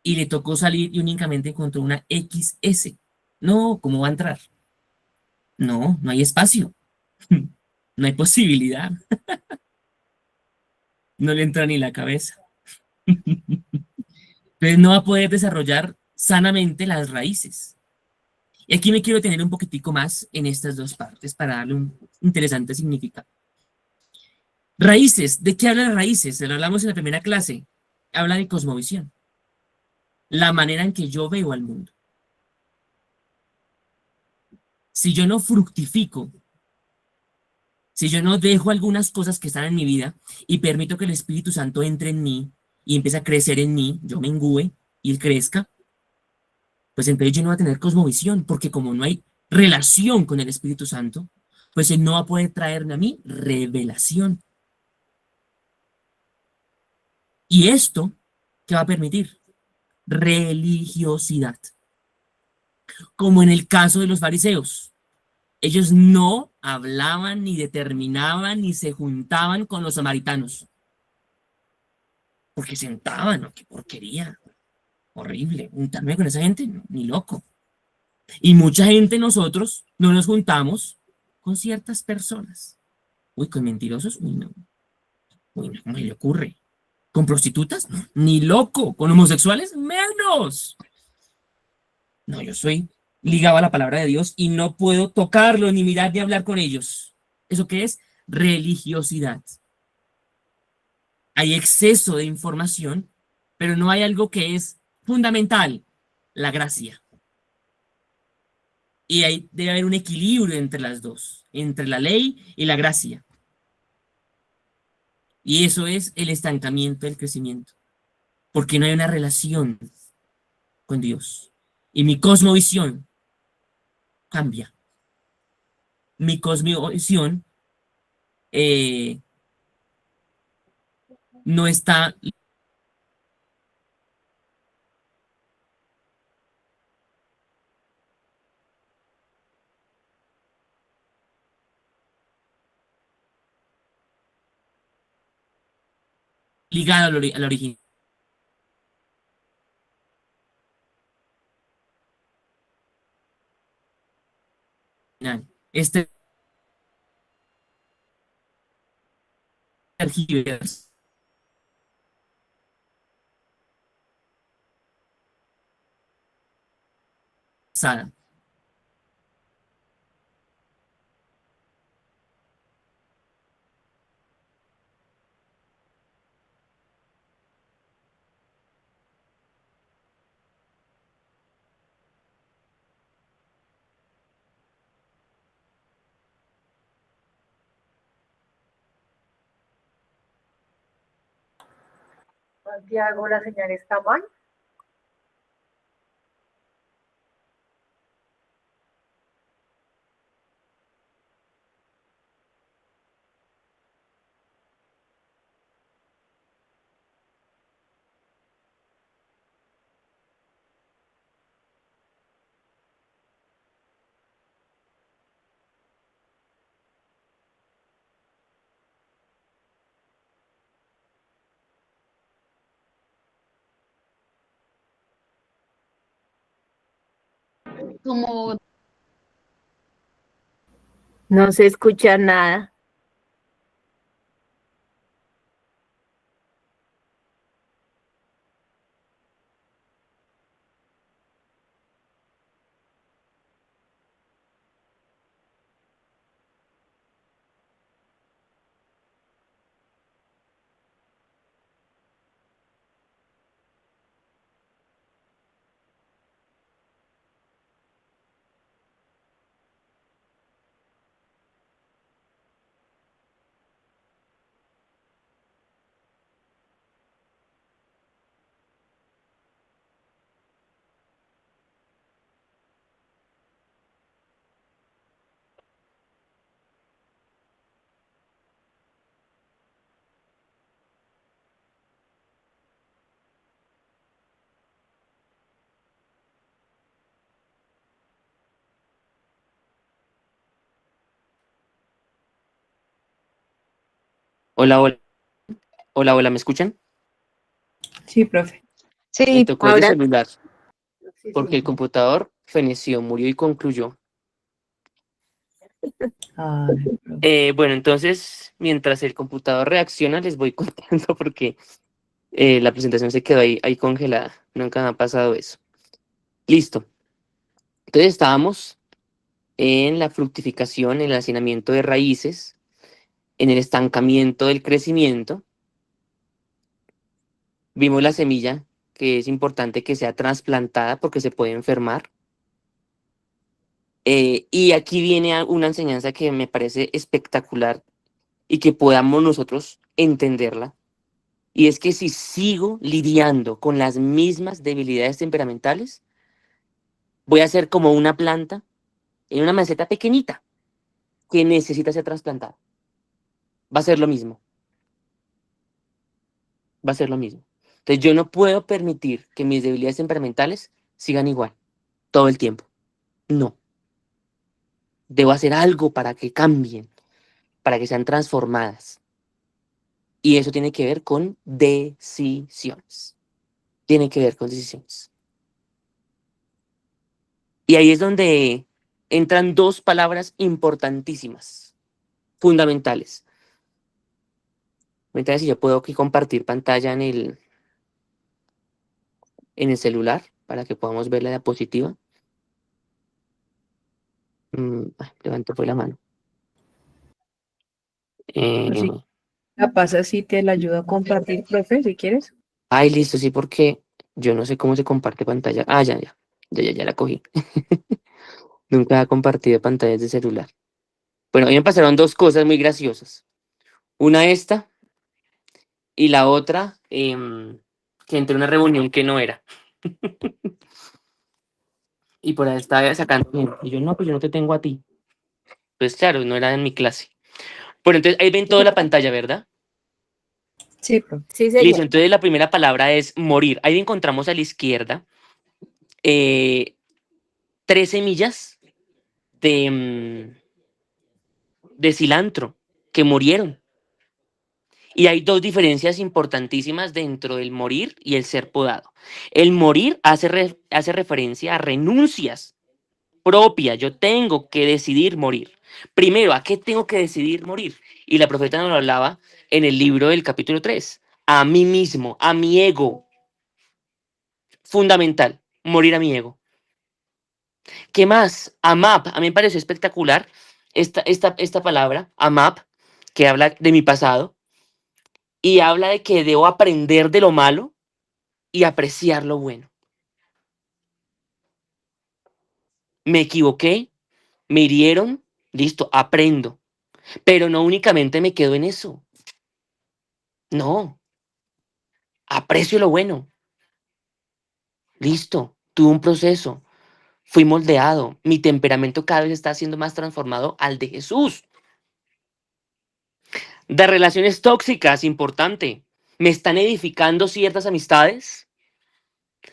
y le tocó salir y únicamente encontró una XS. No, ¿cómo va a entrar? No, no hay espacio. No hay posibilidad. No le entra ni la cabeza. Entonces no va a poder desarrollar sanamente las raíces. Y aquí me quiero tener un poquitico más en estas dos partes para darle un interesante significado. Raíces, ¿de qué habla raíces? Se lo hablamos en la primera clase. Habla de cosmovisión, la manera en que yo veo al mundo. Si yo no fructifico, si yo no dejo algunas cosas que están en mi vida y permito que el Espíritu Santo entre en mí y empiece a crecer en mí, yo me engüe y él crezca, pues entonces yo no voy a tener cosmovisión, porque como no hay relación con el Espíritu Santo, pues él no va a poder traerme a mí revelación. Y esto, ¿qué va a permitir? Religiosidad. Como en el caso de los fariseos. Ellos no hablaban, ni determinaban, ni se juntaban con los samaritanos. Porque sentaban, ¿no? Qué porquería. Horrible. Juntarme con esa gente, no, ni loco. Y mucha gente nosotros no nos juntamos con ciertas personas. Uy, con mentirosos, uy, no. Uy, no, ¿cómo le ocurre? ¿Con prostitutas? No, ni loco. ¿Con homosexuales? Menos. No, yo soy ligado a la palabra de Dios y no puedo tocarlo, ni mirar, ni hablar con ellos. ¿Eso qué es? Religiosidad. Hay exceso de información, pero no hay algo que es fundamental, la gracia. Y ahí debe haber un equilibrio entre las dos, entre la ley y la gracia. Y eso es el estancamiento del crecimiento, porque no hay una relación con Dios. Y mi cosmovisión cambia. Mi cosmovisión no está ligada al original. Este tergiversada. Santiago, la señal está mal. Como No se escucha nada. Hola, hola, hola, hola, ¿me escuchan? Sí, profe. Me Sí, tocó el de ahora celular, sí, porque el señor. computador feneció, murió y concluyó. Ay, profe. Bueno, entonces, mientras el computador reacciona, les voy contando porque la presentación se quedó ahí congelada. Nunca me ha pasado eso. Listo. Entonces estábamos en la fructificación, en el hacinamiento de raíces, en el estancamiento del crecimiento. Vimos la semilla, que es importante que sea trasplantada porque se puede enfermar. Y aquí viene una enseñanza que me parece espectacular y que podamos nosotros entenderla. Y es que si sigo lidiando con las mismas debilidades temperamentales, voy a ser como una planta en una maceta pequeñita que necesita ser trasplantada. Va a ser lo mismo. Va a ser lo mismo. Entonces yo no puedo permitir que mis debilidades temperamentales sigan igual todo el tiempo. No. Debo hacer algo para que cambien, para que sean transformadas. Y eso tiene que ver con decisiones. Tiene que ver con decisiones. Y ahí es donde entran dos palabras importantísimas, fundamentales. Ahorita si yo puedo aquí compartir pantalla en el celular para que podamos ver la diapositiva. Levanto fue la mano. Así, la pasa si te la ayudo a compartir, profe, si quieres. Ay, listo, sí, porque yo no sé cómo se comparte pantalla. Ah, ya la cogí. Nunca he compartido pantallas de celular. Bueno, a mí me pasaron dos cosas muy graciosas. Una esta y la otra que entré a una reunión que no era. Y por ahí estaba sacando gente. Y yo, no, pues yo no te tengo a ti. Pues claro, no era en mi clase. Bueno, entonces ahí ven toda la pantalla, ¿verdad? Sí, profe. Sí, Listo, señor. entonces la primera palabra es morir. Ahí encontramos a la izquierda 3 semillas de cilantro que murieron. Y hay dos diferencias importantísimas dentro del morir y el ser podado. El morir hace referencia a renuncias propias. Yo tengo que decidir morir. Primero, ¿a qué tengo que decidir morir? Y la profeta nos lo hablaba en el libro del capítulo 3. A mí mismo, a mi ego. Fundamental, morir a mi ego. ¿Qué más? AMAP. A mí me pareció espectacular esta palabra, AMAP, que habla de mi pasado y habla de que debo aprender de lo malo y apreciar lo bueno. Me equivoqué, me hirieron, listo, aprendo. Pero no únicamente me quedo en eso. No, aprecio lo bueno. Listo, tuve un proceso, fui moldeado, mi temperamento cada vez está siendo más transformado al de Jesús. De relaciones tóxicas, importante. ¿Me están edificando ciertas amistades?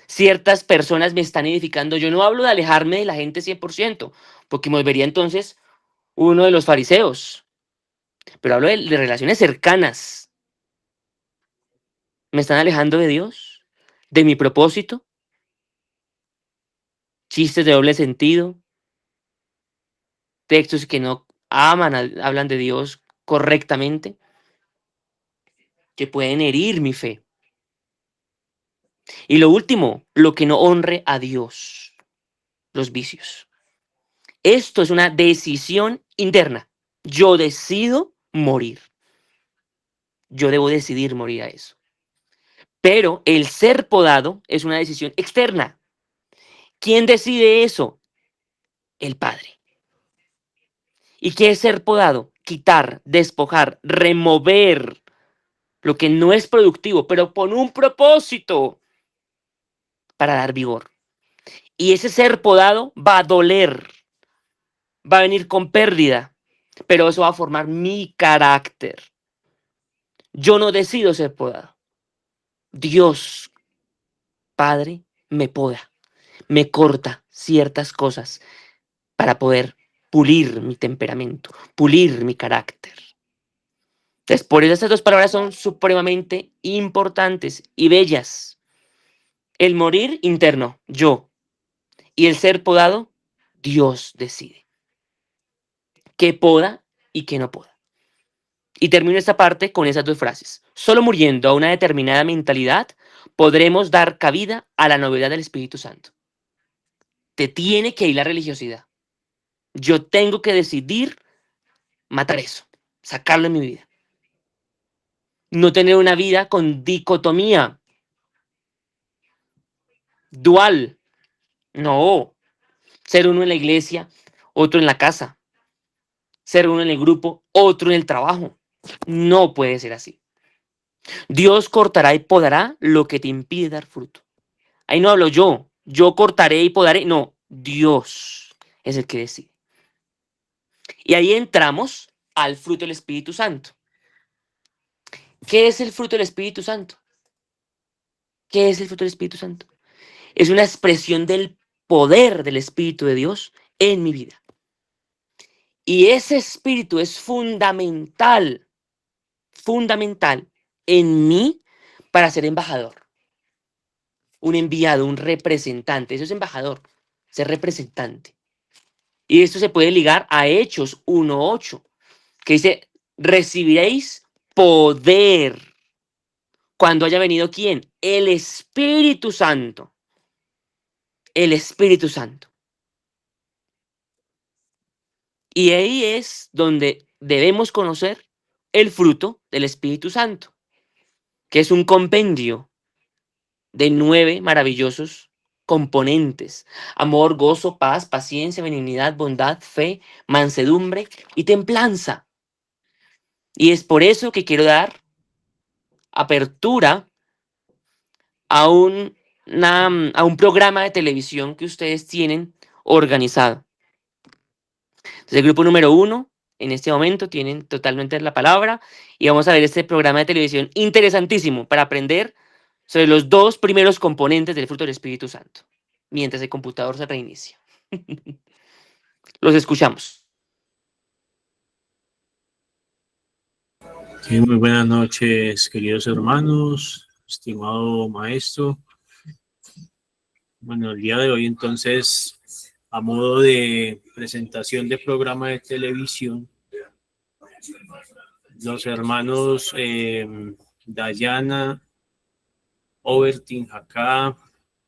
Ciertas personas me están edificando. Yo no hablo de alejarme de la gente 100%, porque me volvería entonces uno de los fariseos. Pero hablo de relaciones cercanas. ¿Me están alejando de Dios? ¿De mi propósito? ¿Chistes de doble sentido? ¿Textos que no hablan de Dios correctamente? Que pueden herir mi fe. Y lo último, lo que no honre a Dios, los vicios. Esto es una decisión interna. Yo decido morir. Yo debo decidir morir a eso. Pero el ser podado es una decisión externa. ¿Quién decide eso? El Padre. ¿Y qué es ser podado? Quitar, despojar, remover lo que no es productivo, pero con un propósito para dar vigor. Y ese ser podado va a doler, va a venir con pérdida, pero eso va a formar mi carácter. Yo no decido ser podado. Dios, Padre, me poda, me corta ciertas cosas para poder pulir mi temperamento, pulir mi carácter. Entonces, por eso estas dos palabras son supremamente importantes y bellas. El morir interno, yo, y el ser podado, Dios decide. ¿Qué poda y qué no poda? Y termino esta parte con esas dos frases. Solo muriendo a una determinada mentalidad podremos dar cabida a la novedad del Espíritu Santo. te tiene que ir la religiosidad. Yo tengo que decidir matar eso, sacarlo de mi vida. No tener una vida con dicotomía, dual. No. Ser uno en la iglesia, otro en la casa. Ser uno en el grupo, otro en el trabajo. No puede ser así. Dios cortará y podará lo que te impide dar fruto. Ahí no hablo yo. Yo cortaré y podaré. No, Dios es el que decide. Y ahí entramos al fruto del Espíritu Santo. ¿Qué es el fruto del Espíritu Santo? ¿Qué es el fruto del Espíritu Santo? Es una expresión del poder del Espíritu de Dios en mi vida. Y ese espíritu es fundamental, fundamental en mí para ser embajador. Un enviado, un representante. Eso es embajador, ser representante. Y esto se puede ligar a Hechos 1:8, que dice, recibiréis poder cuando haya venido ¿quién? El Espíritu Santo. El Espíritu Santo. Y ahí es donde debemos conocer el fruto del Espíritu Santo, que es un compendio de 9 maravillosos componentes: amor, gozo, paz, paciencia, benignidad, bondad, fe, mansedumbre y templanza. Y es por eso que quiero dar apertura a a un programa de televisión que ustedes tienen organizado. Entonces, el grupo número 1, en este momento, tienen totalmente la palabra y vamos a ver este programa de televisión interesantísimo para aprender sobre los 2 primeros componentes del fruto del Espíritu Santo, mientras el computador se reinicia. Los escuchamos. Sí, muy buenas noches, queridos hermanos, estimado maestro. Bueno, el día de hoy entonces, a modo de presentación de programa de televisión, los hermanos Dayana Obertin Jacá,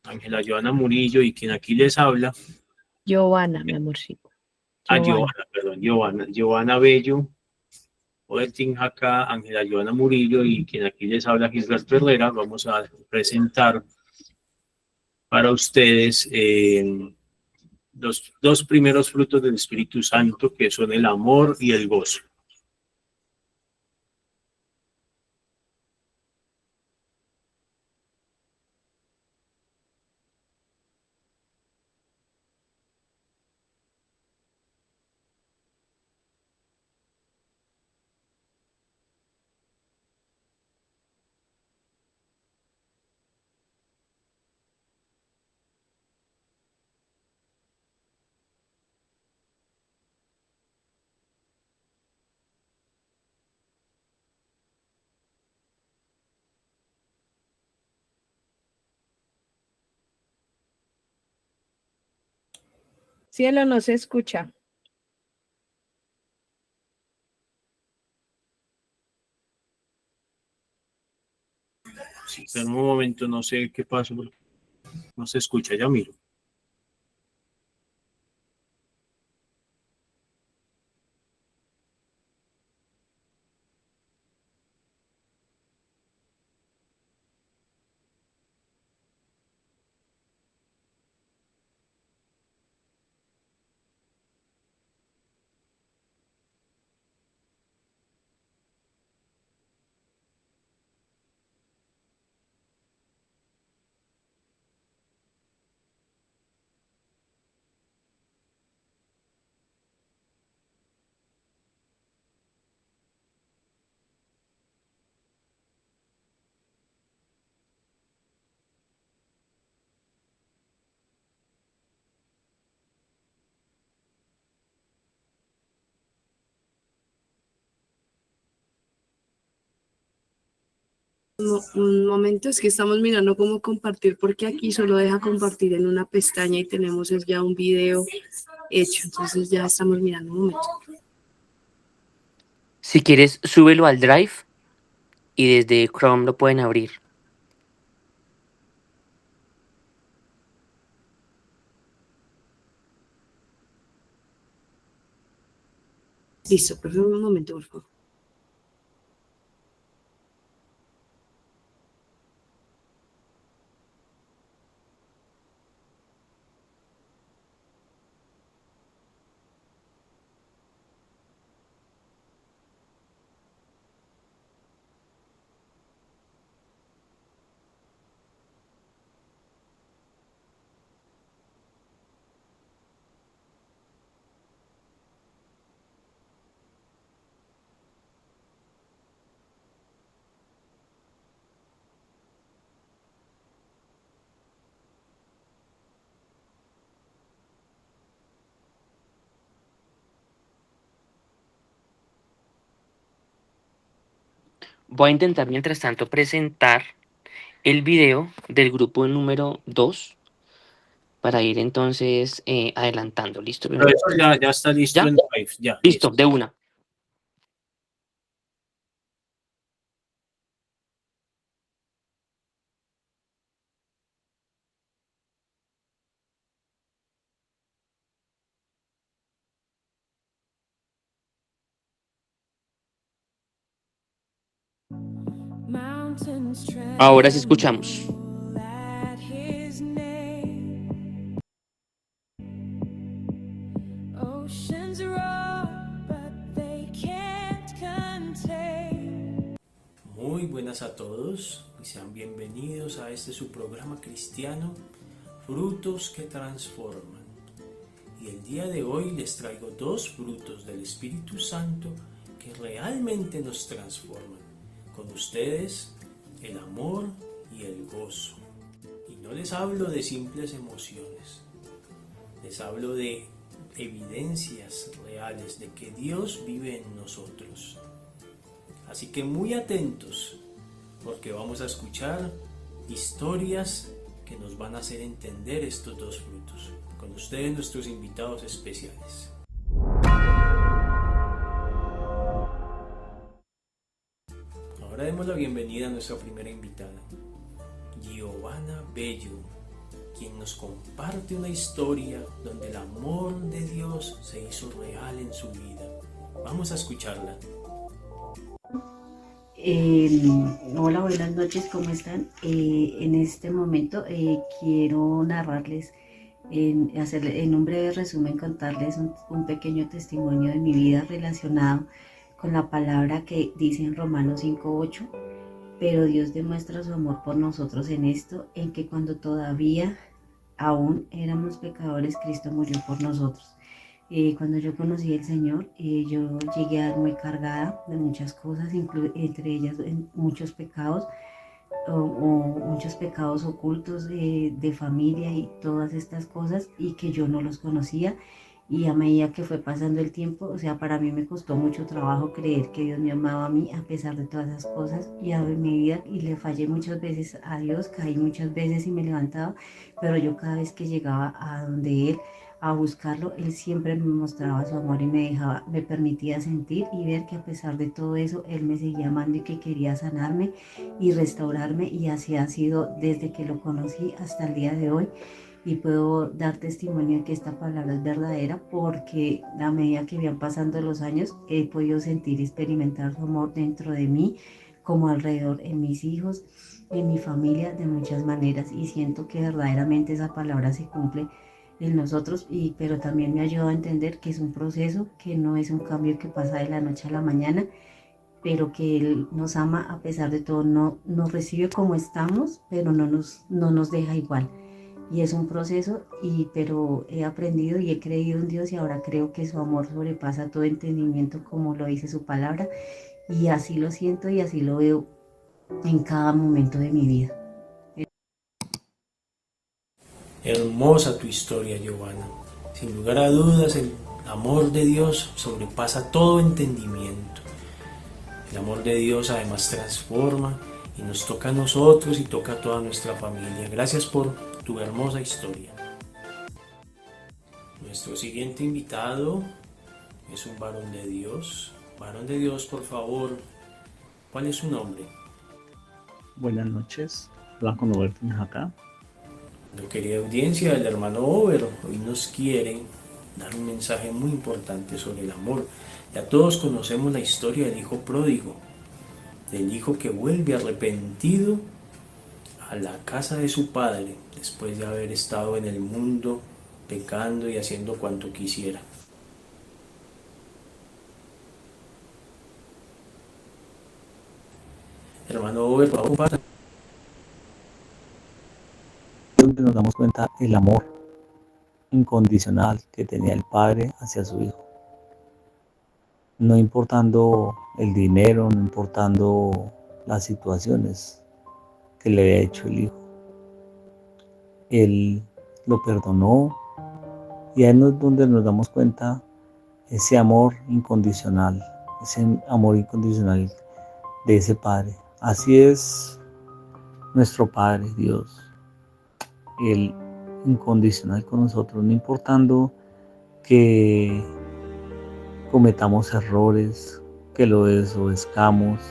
Ángela Joana Murillo y quien aquí les habla. Giovanna, mi amorcito. Giovanna Bello, Obertin Jacá, Ángela Joana Murillo y quien aquí les habla, Gilberto Herrera. Vamos a presentar para ustedes los 2 primeros frutos del Espíritu Santo, que son el amor y el gozo. Cielo, no se escucha. Sí, pero en un momento no sé qué pasó, no se escucha, ya miro. Un momento, es que estamos mirando cómo compartir, porque aquí solo deja compartir en una pestaña y tenemos ya un video hecho. Entonces ya estamos mirando un momento. Si quieres, súbelo al Drive y desde Chrome lo pueden abrir. Listo, profe, un momento, por favor. Voy a intentar mientras tanto presentar el video del grupo número 2 para ir entonces adelantando. ¿Listo? Profesor, ya está listo ¿Ya? en live. Ya, Listo, de una. Ahora sí escuchamos. Muy buenas a todos y sean bienvenidos a este su programa cristiano, Frutos que Transforman. Y el día de hoy les traigo dos frutos del Espíritu Santo que realmente nos transforman. Con ustedes, el amor y el gozo. Y no les hablo de simples emociones, les hablo de evidencias reales de que Dios vive en nosotros. Así que muy atentos, porque vamos a escuchar historias que nos van a hacer entender estos dos frutos. Con ustedes nuestros invitados especiales. Ahora demos la bienvenida a nuestra primera invitada, Giovanna Bello, quien nos comparte una historia donde el amor de Dios se hizo real en su vida. Vamos a escucharla. Hola, buenas noches, ¿cómo están? En este momento quiero narrarles, en un breve resumen, contarles un pequeño testimonio de mi vida relacionado con la palabra que dice en Romanos 5:8, pero Dios demuestra su amor por nosotros en esto, en que cuando todavía aún éramos pecadores, Cristo murió por nosotros. Cuando yo conocí al Señor, yo llegué a muy cargada de muchas cosas, entre ellas muchos pecados o muchos pecados ocultos de familia y todas estas cosas, y que yo no los conocía. Y a medida que fue pasando el tiempo, o sea, para mí me costó mucho trabajo creer que Dios me amaba a mí a pesar de todas esas cosas y en mi vida, y le fallé muchas veces a Dios, caí muchas veces y me levantaba, pero yo cada vez que llegaba a donde Él a buscarlo, Él siempre me mostraba su amor y me permitía sentir y ver que a pesar de todo eso, Él me seguía amando y que quería sanarme y restaurarme, y así ha sido desde que lo conocí hasta el día de hoy. Y puedo dar testimonio de que esta palabra es verdadera, porque a medida que van pasando los años he podido sentir y experimentar su amor dentro de mí, como alrededor, en mis hijos, en mi familia, de muchas maneras, y siento que verdaderamente esa palabra se cumple en nosotros, pero también me ayuda a entender que es un proceso, que no es un cambio que pasa de la noche a la mañana, pero que Él nos ama a pesar de todo, no nos recibe como estamos, pero no nos deja igual. Y es un proceso, pero he aprendido y he creído en Dios, y ahora creo que su amor sobrepasa todo entendimiento, como lo dice su palabra, y así lo siento y así lo veo en cada momento de mi vida. Hermosa tu historia, Giovanna. Sin lugar a dudas, el amor de Dios sobrepasa todo entendimiento. El amor de Dios además transforma y nos toca a nosotros y toca a toda nuestra familia. Gracias por tu hermosa historia. Nuestro siguiente invitado es un varón de Dios. Varón de Dios, por favor, ¿cuál es su nombre? Buenas noches, Blanco Roberto acá. Querida audiencia, el hermano Over hoy nos quiere dar un mensaje muy importante sobre el amor. Ya todos conocemos la historia del hijo pródigo, del hijo que vuelve arrepentido a la casa de su padre después de haber estado en el mundo pecando y haciendo cuanto quisiera. Hermano Over, por favor, pasa. Donde nos damos cuenta el amor incondicional que tenía el padre hacia su hijo. No importando el dinero, no importando las situaciones que le había hecho el hijo. Él lo perdonó y ahí es donde nos damos cuenta ese amor incondicional de ese padre. Así es nuestro Padre Dios, Él incondicional con nosotros, no importando que cometamos errores, que lo desobedezcamos,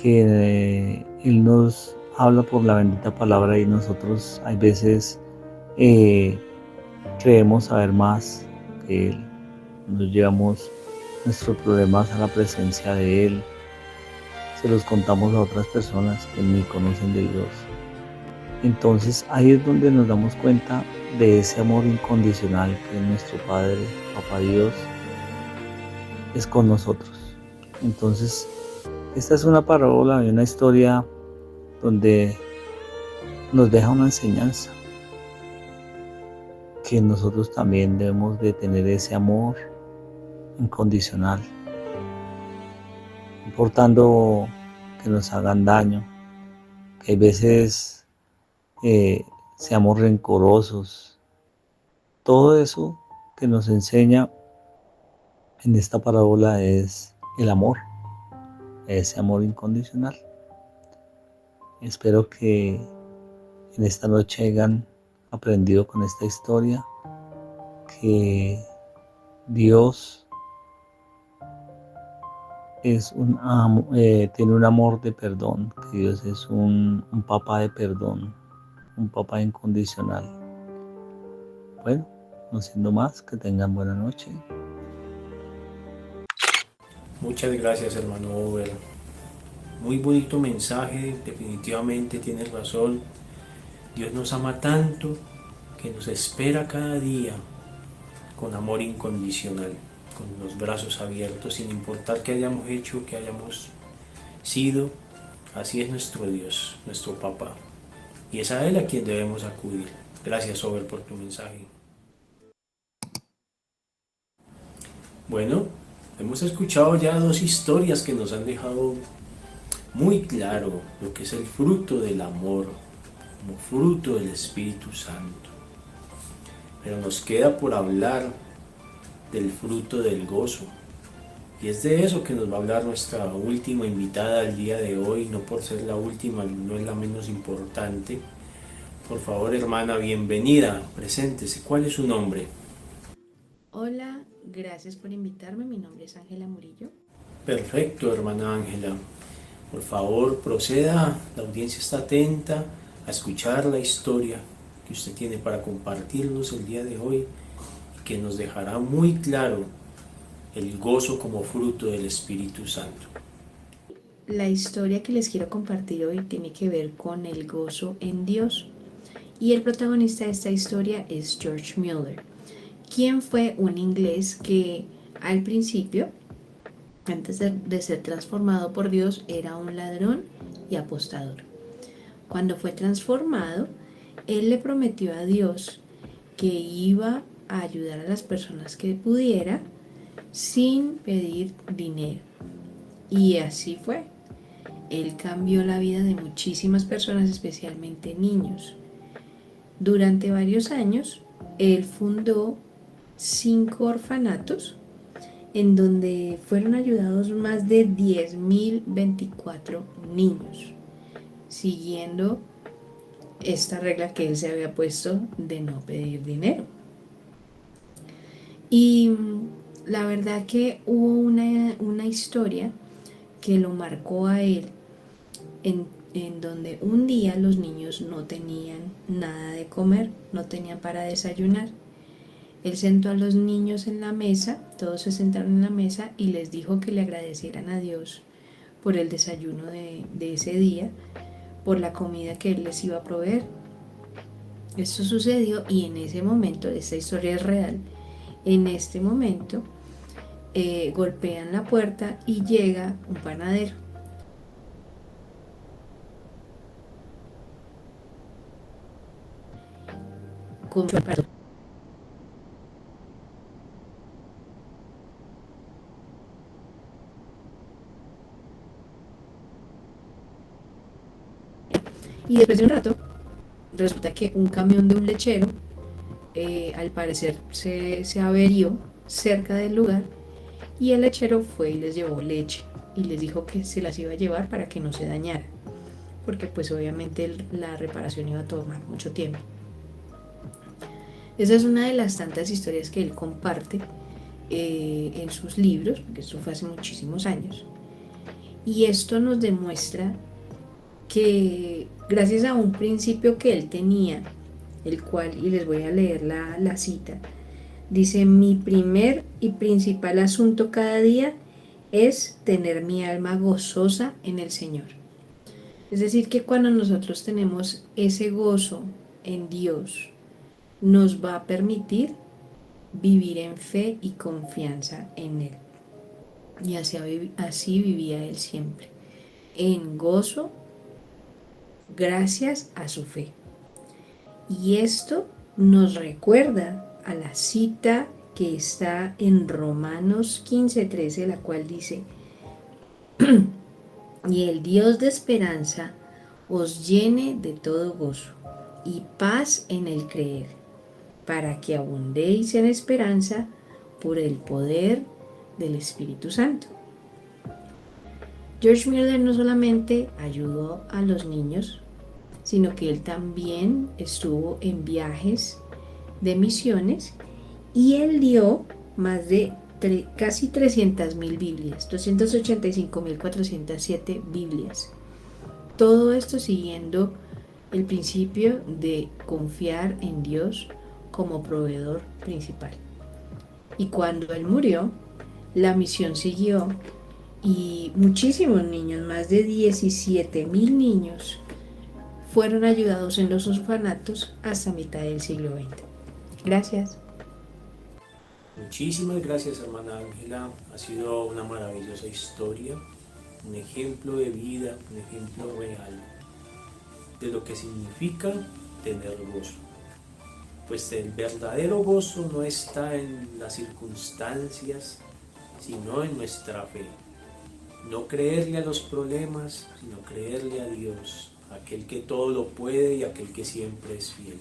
que Él nos habla por la bendita palabra y nosotros hay veces creemos saber más que Él. Nos llevamos nuestros problemas a la presencia de Él, se los contamos a otras personas que ni conocen de Dios. Entonces ahí es donde nos damos cuenta de ese amor incondicional que nuestro Padre, Papá Dios, es con nosotros. Entonces esta es una parábola y una historia donde nos deja una enseñanza, que nosotros también debemos de tener ese amor incondicional, no importando que nos hagan daño, que hay veces seamos rencorosos. Todo eso que nos enseña en esta parábola es el amor, ese amor incondicional. Espero que en esta noche hayan aprendido con esta historia que Dios es tiene un amor de perdón, que Dios es un papá de perdón, un papá incondicional. Bueno, no siendo más, que tengan buena noche. Muchas gracias, hermano Over. Muy bonito mensaje, definitivamente tienes razón. Dios nos ama tanto que nos espera cada día con amor incondicional, con los brazos abiertos, sin importar qué hayamos hecho, qué hayamos sido. Así es nuestro Dios, nuestro papá. Y es a Él a quien debemos acudir. Gracias, Over, por tu mensaje. Bueno, hemos escuchado ya dos historias que nos han dejado muy claro lo que es el fruto del amor, como fruto del Espíritu Santo. Pero nos queda por hablar del fruto del gozo. Y es de eso que nos va a hablar nuestra última invitada al día de hoy, no por ser la última, no es la menos importante. Por favor, hermana, bienvenida, preséntese. ¿Cuál es su nombre? Hola, gracias por invitarme. Mi nombre es Ángela Murillo. Perfecto, hermana Ángela. Por favor, proceda. La audiencia está atenta a escuchar la historia que usted tiene para compartirnos el día de hoy y que nos dejará muy claro el gozo como fruto del Espíritu Santo. La historia que les quiero compartir hoy tiene que ver con el gozo en Dios. Y el protagonista de esta historia es George Mueller, quien fue un inglés que al principio, antes de ser transformado por Dios, era un ladrón y apostador. Cuando fue transformado, él le prometió a Dios que iba a ayudar a las personas que pudiera sin pedir dinero. Y así fue. Él cambió la vida de muchísimas personas, especialmente niños. Durante varios años, él fundó 5 orfanatos en donde fueron ayudados más de 10.024 niños, siguiendo esta regla que él se había puesto de no pedir dinero. Y la verdad que hubo una historia que lo marcó a él, en donde un día los niños no tenían nada de comer, no tenían para desayunar. Él sentó a los niños en la mesa, todos se sentaron en la mesa y les dijo que le agradecieran a Dios por el desayuno de ese día, por la comida que Él les iba a proveer. Esto sucedió y en ese momento, esta historia es real, en este momento golpean la puerta y llega un panadero. Con y después de un rato, resulta que un camión de un lechero, al parecer, se averió cerca del lugar y el lechero fue y les llevó leche y les dijo que se las iba a llevar para que no se dañara, porque pues obviamente la reparación iba a tomar mucho tiempo. Esa es una de las tantas historias que él comparte en sus libros, porque esto fue hace muchísimos años. Y esto nos demuestra que gracias a un principio que él tenía, el cual, y les voy a leer la cita, dice: mi primer y principal asunto cada día es tener mi alma gozosa en el Señor. Es decir, que cuando nosotros tenemos ese gozo en Dios, nos va a permitir vivir en fe y confianza en Él. Y así vivía Él siempre, en gozo, gracias a su fe. Y esto nos recuerda a la cita que está en Romanos 15:13, la cual dice: y el Dios de esperanza os llene de todo gozo y paz en el creer, para que abundéis en esperanza por el poder del Espíritu Santo. George Mueller no solamente ayudó a los niños, sino que él también estuvo en viajes de misiones y él dio más de casi 300.000 Biblias, 285.407 Biblias. Todo esto siguiendo el principio de confiar en Dios como proveedor principal. Y cuando él murió, la misión siguió y muchísimos niños, más de 17.000 niños, fueron ayudados en los orfanatos hasta mitad del siglo XX. Gracias. Muchísimas gracias, hermana Ángela. Ha sido una maravillosa historia, un ejemplo de vida, un ejemplo real de lo que significa tener gozo. Pues el verdadero gozo no está en las circunstancias, sino en nuestra fe. No creerle a los problemas, sino creerle a Dios, aquel que todo lo puede y aquel que siempre es fiel.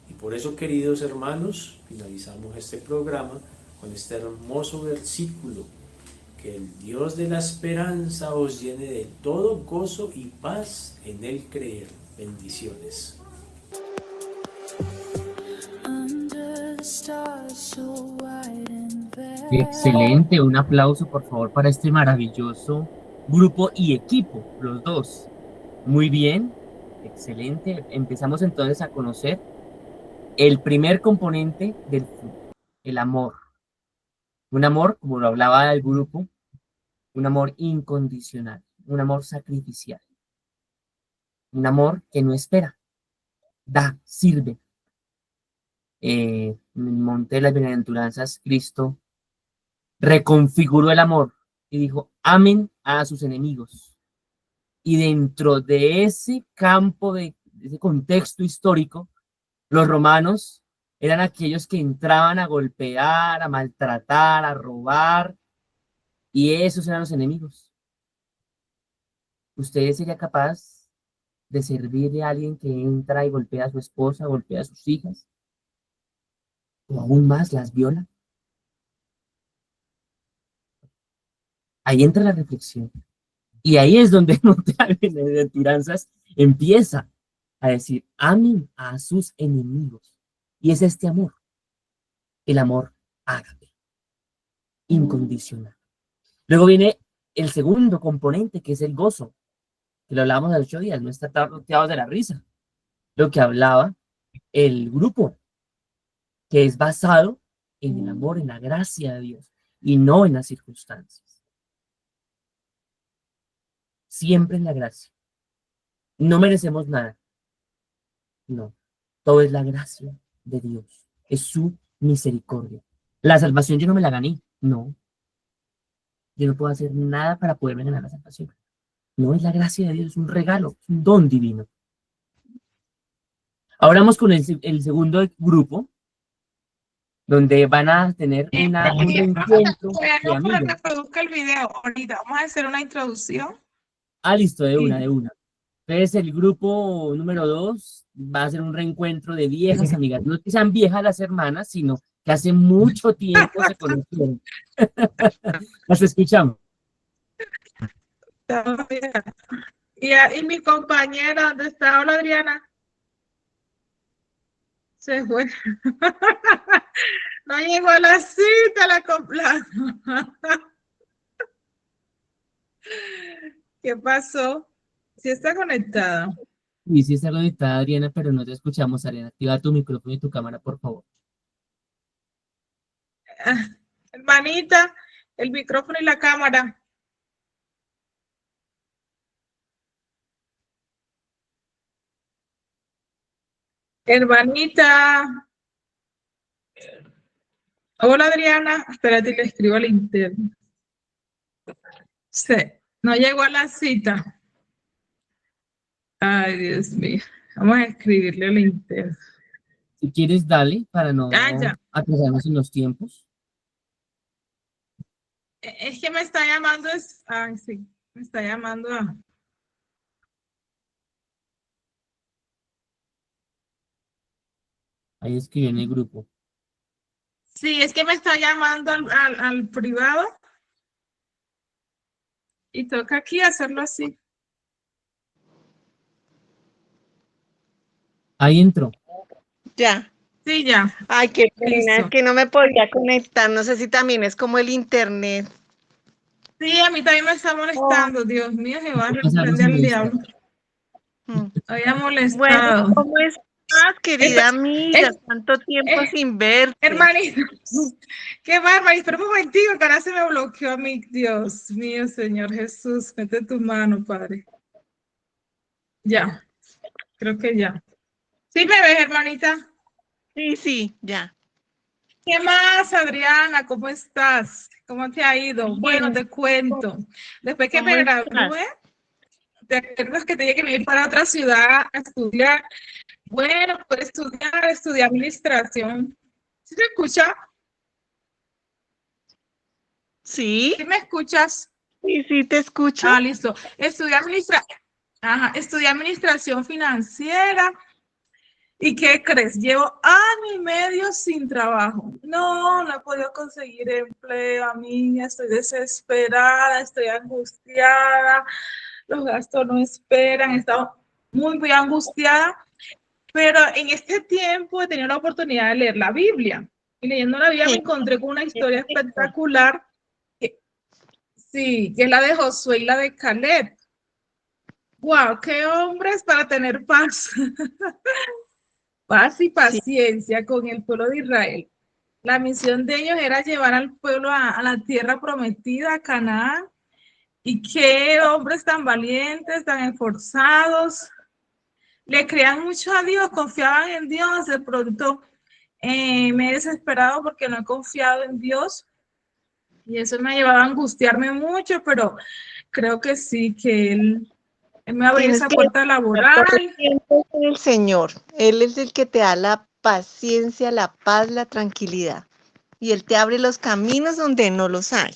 Y por eso, queridos hermanos, finalizamos este programa con este hermoso versículo: que el Dios de la esperanza os llene de todo gozo y paz en el creer. Bendiciones. Excelente, un aplauso por favor para este maravilloso grupo y equipo, los dos. Muy bien, excelente. Empezamos entonces a conocer el primer componente del fruto, el amor. Un amor, como lo hablaba el grupo, un amor incondicional, un amor sacrificial, un amor que no espera, da, sirve. En el monte de las bienaventuranzas, Cristo reconfiguró el amor y dijo: amen a sus enemigos. Y dentro de ese campo, de ese contexto histórico, los romanos eran aquellos que entraban a golpear, a maltratar, a robar, y esos eran los enemigos. ¿Usted sería capaz de servirle a alguien que entra y golpea a su esposa, golpea a sus hijas, o aún más las viola? Ahí entra la reflexión. Y ahí es donde el monte de las bienaventuranzas empieza a decir: amen a sus enemigos. Y es este amor, el amor ágape, incondicional. Luego viene el segundo componente, que es el gozo, que lo hablábamos hace 8 días, no está rodeado de la risa. Lo que hablaba el grupo. que es basado en el amor, en la gracia de Dios y no en las circunstancias. Siempre en la gracia. No merecemos nada. No. Todo es la gracia de Dios. Es su misericordia. La salvación yo no me la gané. No. Yo no puedo hacer nada para poderme ganar la salvación. No, es la gracia de Dios, es un regalo, es un don divino. Ahora vamos con el segundo grupo, donde van a tener un reencuentro de Para amigos. que produzca el video ahorita. Vamos a hacer una introducción. Ah, listo, de una, Sí. de una. Entonces, el grupo número 2 va a ser un reencuentro de viejas amigas. No es que sean viejas las hermanas, sino que hace mucho tiempo se conocieron. Las escuchamos. Y mi compañera, ¿dónde está? Hola, Adriana. Se fue. No llegó a la cita, la complazco. ¿Qué pasó? Sí está conectada. Y sí está conectada, Adriana, pero no te escuchamos, Adriana. Activa tu micrófono y tu cámara, por favor. Hermanita, el micrófono y la cámara. Hermanita. Hola, Adriana. Espérate, le escribo al interno. Sí, no llegó a la cita. Ay, Dios mío. Vamos a escribirle al interno. Si quieres, dale, para no Ya. atrasarnos en los tiempos. Es que me está llamando. Ay, sí. Me está llamando a. Ahí escribí en el grupo. Sí, es que me está llamando al privado. Y toca aquí hacerlo así. Ahí entró. Ya. Sí, ya. Ay, qué pena, Listo. es que no me podía conectar. No sé si también es como el internet. Sí, a mí también me está molestando. Dios mío, se va a Pasamos reprender en al esto. diablo. Había Bueno, molestado. ¿cómo estás, querida amiga? ¿Cuánto tiempo sin verte? Hermanito, qué bárbaro. Espera un momentito, que ahora se me bloqueó a mí. Dios mío, Señor Jesús, mete tu mano, Padre. Ya, creo que ya. ¿Sí me ves, hermanita? Sí, sí, ya. ¿Qué más, Adriana? ¿Cómo estás? ¿Cómo te ha ido? Bien. Bueno, te cuento. Después que ¿Cómo me estás? gradué, ¿te acuerdas que tenía que ir para otra ciudad a estudiar? Bueno, pues estudié administración. ¿Sí me escucha? ¿Sí? ¿Sí me escuchas? Sí, sí, te escucho. Ah, listo. Estudié administración financiera. ¿Y qué crees? Llevo año y medio sin trabajo. No he podido conseguir empleo, amiga. Estoy desesperada, estoy angustiada. Los gastos no esperan. He estado muy angustiada. Pero en este tiempo he tenido la oportunidad de leer la Biblia. Y leyendo la Biblia me encontré con una historia espectacular. Sí, que es la de Josué y la de Caleb. ¡Wow! ¡Qué hombres para tener paz! Paz y paciencia con el pueblo de Israel. La misión de ellos era llevar al pueblo a la tierra prometida, a Canaán. Y qué hombres tan valientes, tan esforzados. Le creían mucho a Dios, confiaban en Dios. De pronto me he desesperado porque no he confiado en Dios. Y eso me ha llevado a angustiarme mucho, pero creo que sí, que Él me abrió Tienes esa que puerta todo laboral. el tiempo con el Señor. Él es el que te da la paciencia, la paz, la tranquilidad. Y Él te abre los caminos donde no los hay.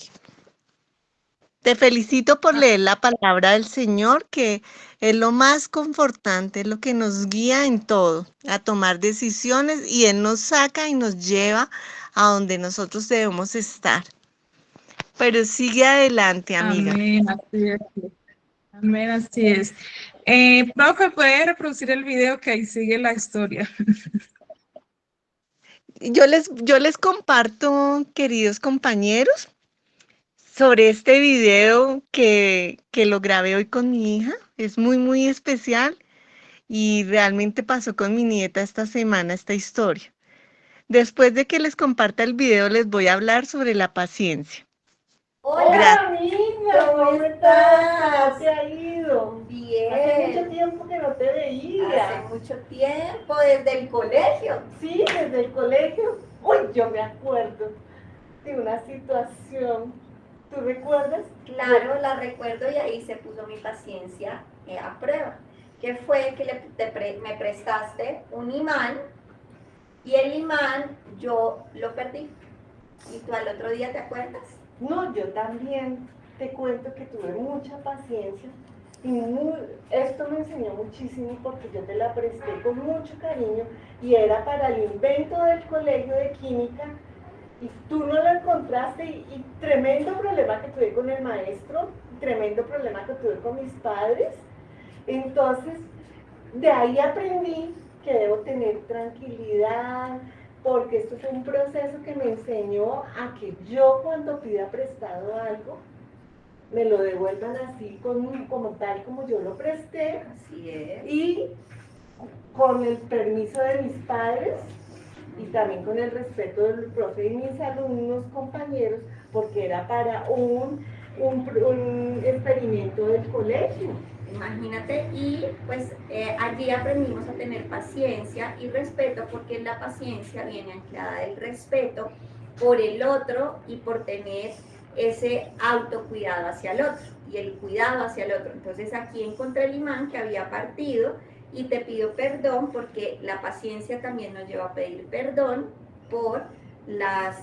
Te felicito por leer la palabra del Señor, que es lo más confortante, es lo que nos guía en todo, a tomar decisiones, y Él nos saca y nos lleva a donde nosotros debemos estar. Pero sigue adelante, amiga. Amén, así es. Amén, así es. Profe, ¿puede reproducir el video que ahí sigue la historia? Yo les comparto, queridos compañeros, sobre este video que lo grabé hoy con mi hija. Es muy especial y realmente pasó con mi nieta esta semana esta historia. Después de que les comparta el video, les voy a hablar sobre la paciencia. Hola, amiga, ¿cómo estás? ¿Cómo te ha ido? Bien. Hace mucho tiempo que no te veía. Hace mucho tiempo, desde el colegio. Sí, desde el colegio. Uy, yo me acuerdo de una situación. ¿Tú recuerdas? Claro, la recuerdo y ahí se puso mi paciencia a prueba. Que fue que me prestaste un imán y el imán yo lo perdí. ¿Y tú al otro día te acuerdas? No, yo también te cuento que tuve mucha paciencia y esto me enseñó muchísimo porque yo te la presté con mucho cariño y era para el invento del colegio de química y tú no lo encontraste y tremendo problema que tuve con el maestro, tremendo problema que tuve con mis padres. Entonces, de ahí aprendí que debo tener tranquilidad, porque esto fue un proceso que me enseñó a que yo cuando pida prestado algo, me lo devuelvan así como tal como yo lo presté. Así es. Y con el permiso de mis padres y también con el respeto del profe y mis alumnos, compañeros, porque era para un experimento del colegio. Imagínate, y pues allí aprendimos a tener paciencia y respeto, porque la paciencia viene anclada del respeto por el otro y por tener ese autocuidado hacia el otro y el cuidado hacia el otro. Entonces aquí encontré el imán que había partido y te pido perdón porque la paciencia también nos lleva a pedir perdón por las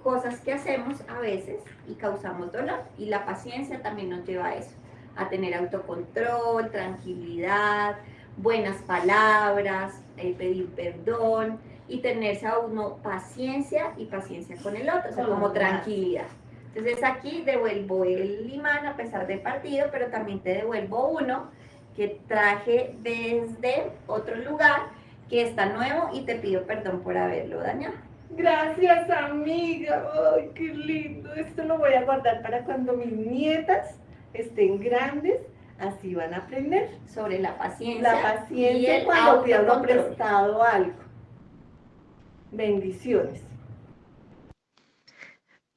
cosas que hacemos a veces y causamos dolor, y la paciencia también nos lleva a eso, a tener autocontrol, tranquilidad, buenas palabras, pedir perdón y tenerse a uno paciencia y paciencia con el otro, o sea, como tranquilidad. Entonces aquí devuelvo el imán a pesar de partido, pero también te devuelvo uno que traje desde otro lugar que está nuevo y te pido perdón por haberlo dañado. Gracias, amiga. Ay, qué lindo. Esto lo voy a guardar para cuando mis nietas estén grandes, así van a aprender sobre la paciencia. La paciencia y cuando pidan autocontrol. prestado algo. Bendiciones.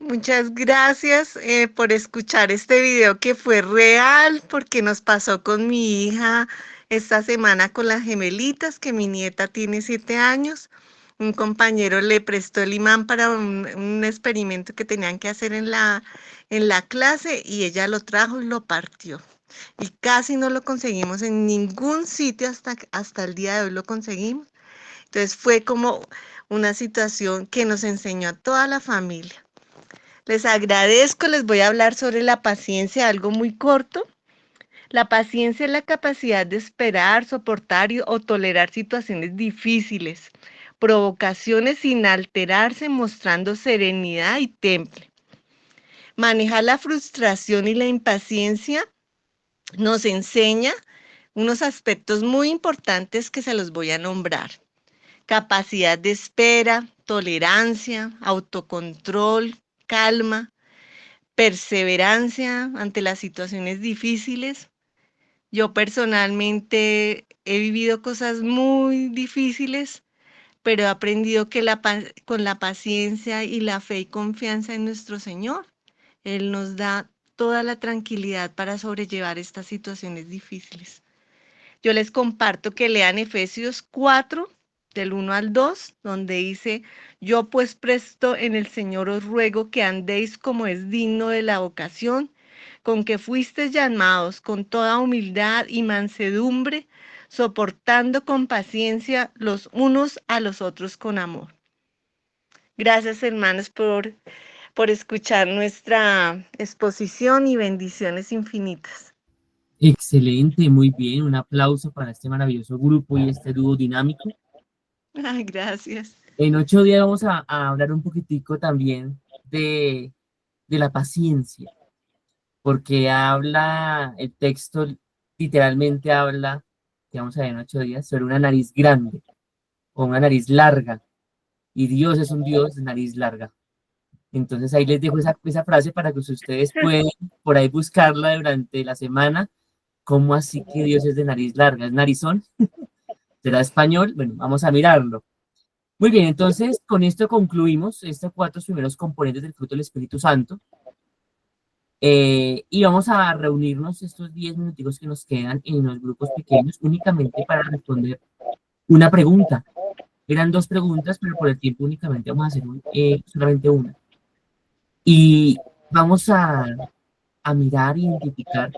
Muchas gracias por escuchar este video que fue real, porque nos pasó con mi hija esta semana con las gemelitas, que mi nieta tiene 7 años. Un compañero le prestó el imán para un experimento que tenían que hacer en la clase y ella lo trajo y lo partió. Y casi no lo conseguimos en ningún sitio hasta el día de hoy lo conseguimos. Entonces fue como una situación que nos enseñó a toda la familia. Les agradezco, les voy a hablar sobre la paciencia, algo muy corto. La paciencia es la capacidad de esperar, soportar o tolerar situaciones difíciles, provocaciones sin alterarse, mostrando serenidad y temple. Manejar la frustración y la impaciencia nos enseña unos aspectos muy importantes que se los voy a nombrar. Capacidad de espera, tolerancia, autocontrol, calma, perseverancia ante las situaciones difíciles. Yo personalmente he vivido cosas muy difíciles, pero he aprendido que con la paciencia y la fe y confianza en nuestro Señor, Él nos da toda la tranquilidad para sobrellevar estas situaciones difíciles. Yo les comparto que lean Efesios 4, del 1 al 2, donde dice: yo pues presto en el Señor os ruego que andéis como es digno de la vocación con que fuisteis llamados, con toda humildad y mansedumbre, soportando con paciencia los unos a los otros con amor. Gracias, hermanos, por escuchar nuestra exposición y bendiciones infinitas. Excelente, muy bien. Un aplauso para este maravilloso grupo y este dúo dinámico. Ay, gracias. En 8 días vamos a hablar un poquitico también de la paciencia, porque el texto literalmente habla, que vamos a ver en 8 días, sobre una nariz grande o una nariz larga, y Dios es un Dios de nariz larga. Entonces ahí les dejo esa frase para que ustedes puedan por ahí buscarla durante la semana. ¿Cómo así que Dios es de nariz larga? ¿Es narizón? ¿Será español? Bueno, vamos a mirarlo. Muy bien, entonces con esto concluimos estos 4 primeros componentes del fruto del Espíritu Santo. Y vamos a reunirnos estos 10 minuticos que nos quedan en los grupos pequeños únicamente para responder una pregunta. Eran 2 preguntas, pero por el tiempo únicamente vamos a hacer solamente una. Y vamos a mirar e identificar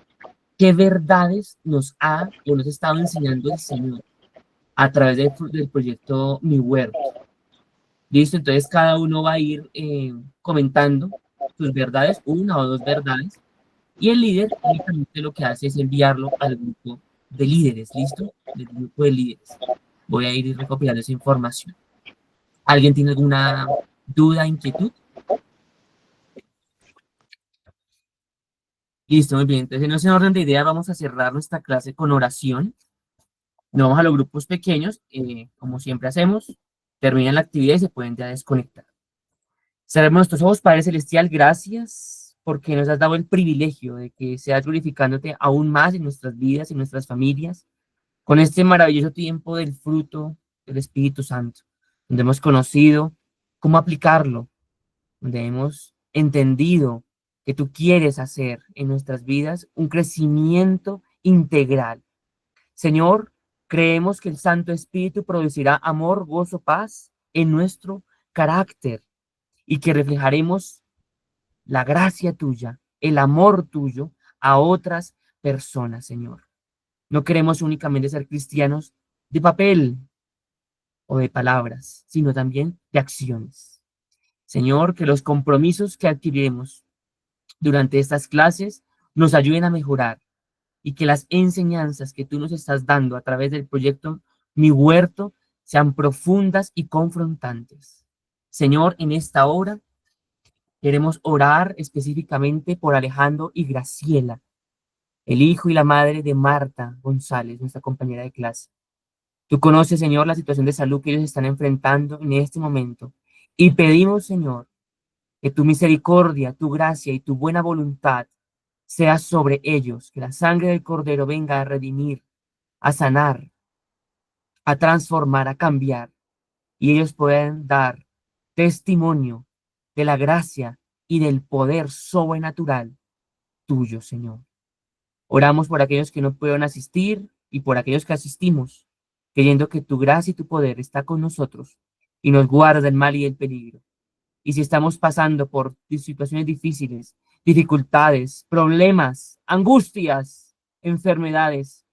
qué verdades nos ha o nos ha estado enseñando el Señor a través del proyecto Mi Huerto. ¿Listo? Entonces cada uno va a ir comentando sus verdades, 1 o 2 verdades, y el líder únicamente lo que hace es enviarlo al grupo de líderes, ¿listo? Del grupo de líderes. Voy a ir recopilando esa información. ¿Alguien tiene alguna duda, inquietud? Listo, muy bien. Entonces, en ese orden de ideas, vamos a cerrar nuestra clase con oración. Nos vamos a los grupos pequeños, como siempre hacemos. Terminan la actividad y se pueden ya desconectar. Cerremos nuestros ojos, Padre Celestial, gracias porque nos has dado el privilegio de que seas glorificándote aún más en nuestras vidas, en nuestras familias, con este maravilloso tiempo del fruto del Espíritu Santo, donde hemos conocido cómo aplicarlo, donde hemos entendido que tú quieres hacer en nuestras vidas un crecimiento integral. Señor, creemos que el Santo Espíritu producirá amor, gozo, paz en nuestro carácter y que reflejaremos la gracia tuya, el amor tuyo a otras personas, Señor. No queremos únicamente ser cristianos de papel o de palabras, sino también de acciones. Señor, que los compromisos que adquiriremos durante estas clases nos ayuden a mejorar y que las enseñanzas que tú nos estás dando a través del proyecto Mi Huerto sean profundas y confrontantes. Señor, en esta hora queremos orar específicamente por Alejandro y Graciela, el hijo y la madre de Marta González, nuestra compañera de clase. Tú conoces, Señor, la situación de salud que ellos están enfrentando en este momento. Y pedimos, Señor, que tu misericordia, tu gracia y tu buena voluntad sea sobre ellos, que la sangre del Cordero venga a redimir, a sanar, a transformar, a cambiar, y ellos puedan dar testimonio de la gracia y del poder sobrenatural tuyo, Señor. Oramos por aquellos que no pueden asistir y por aquellos que asistimos, creyendo que tu gracia y tu poder está con nosotros y nos guarda del mal y del peligro. Y si estamos pasando por situaciones difíciles, dificultades, problemas, angustias, enfermedades,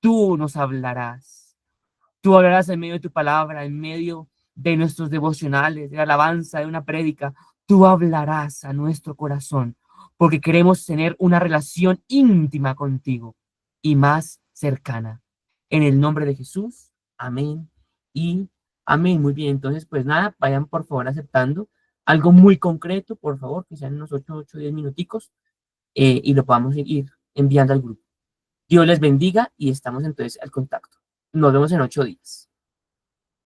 tú nos hablarás. Tú hablarás en medio de tu palabra, en medio de nuestros devocionales, de la alabanza, de una prédica. Tú hablarás a nuestro corazón, porque queremos tener una relación íntima contigo y más cercana. En el nombre de Jesús, amén y amén. Muy bien, entonces pues nada, vayan por favor aceptando algo muy concreto, por favor, que sean unos 8 o 10 minuticos, y lo podamos ir enviando al grupo. Dios les bendiga y estamos entonces al contacto. Nos vemos en 8 días.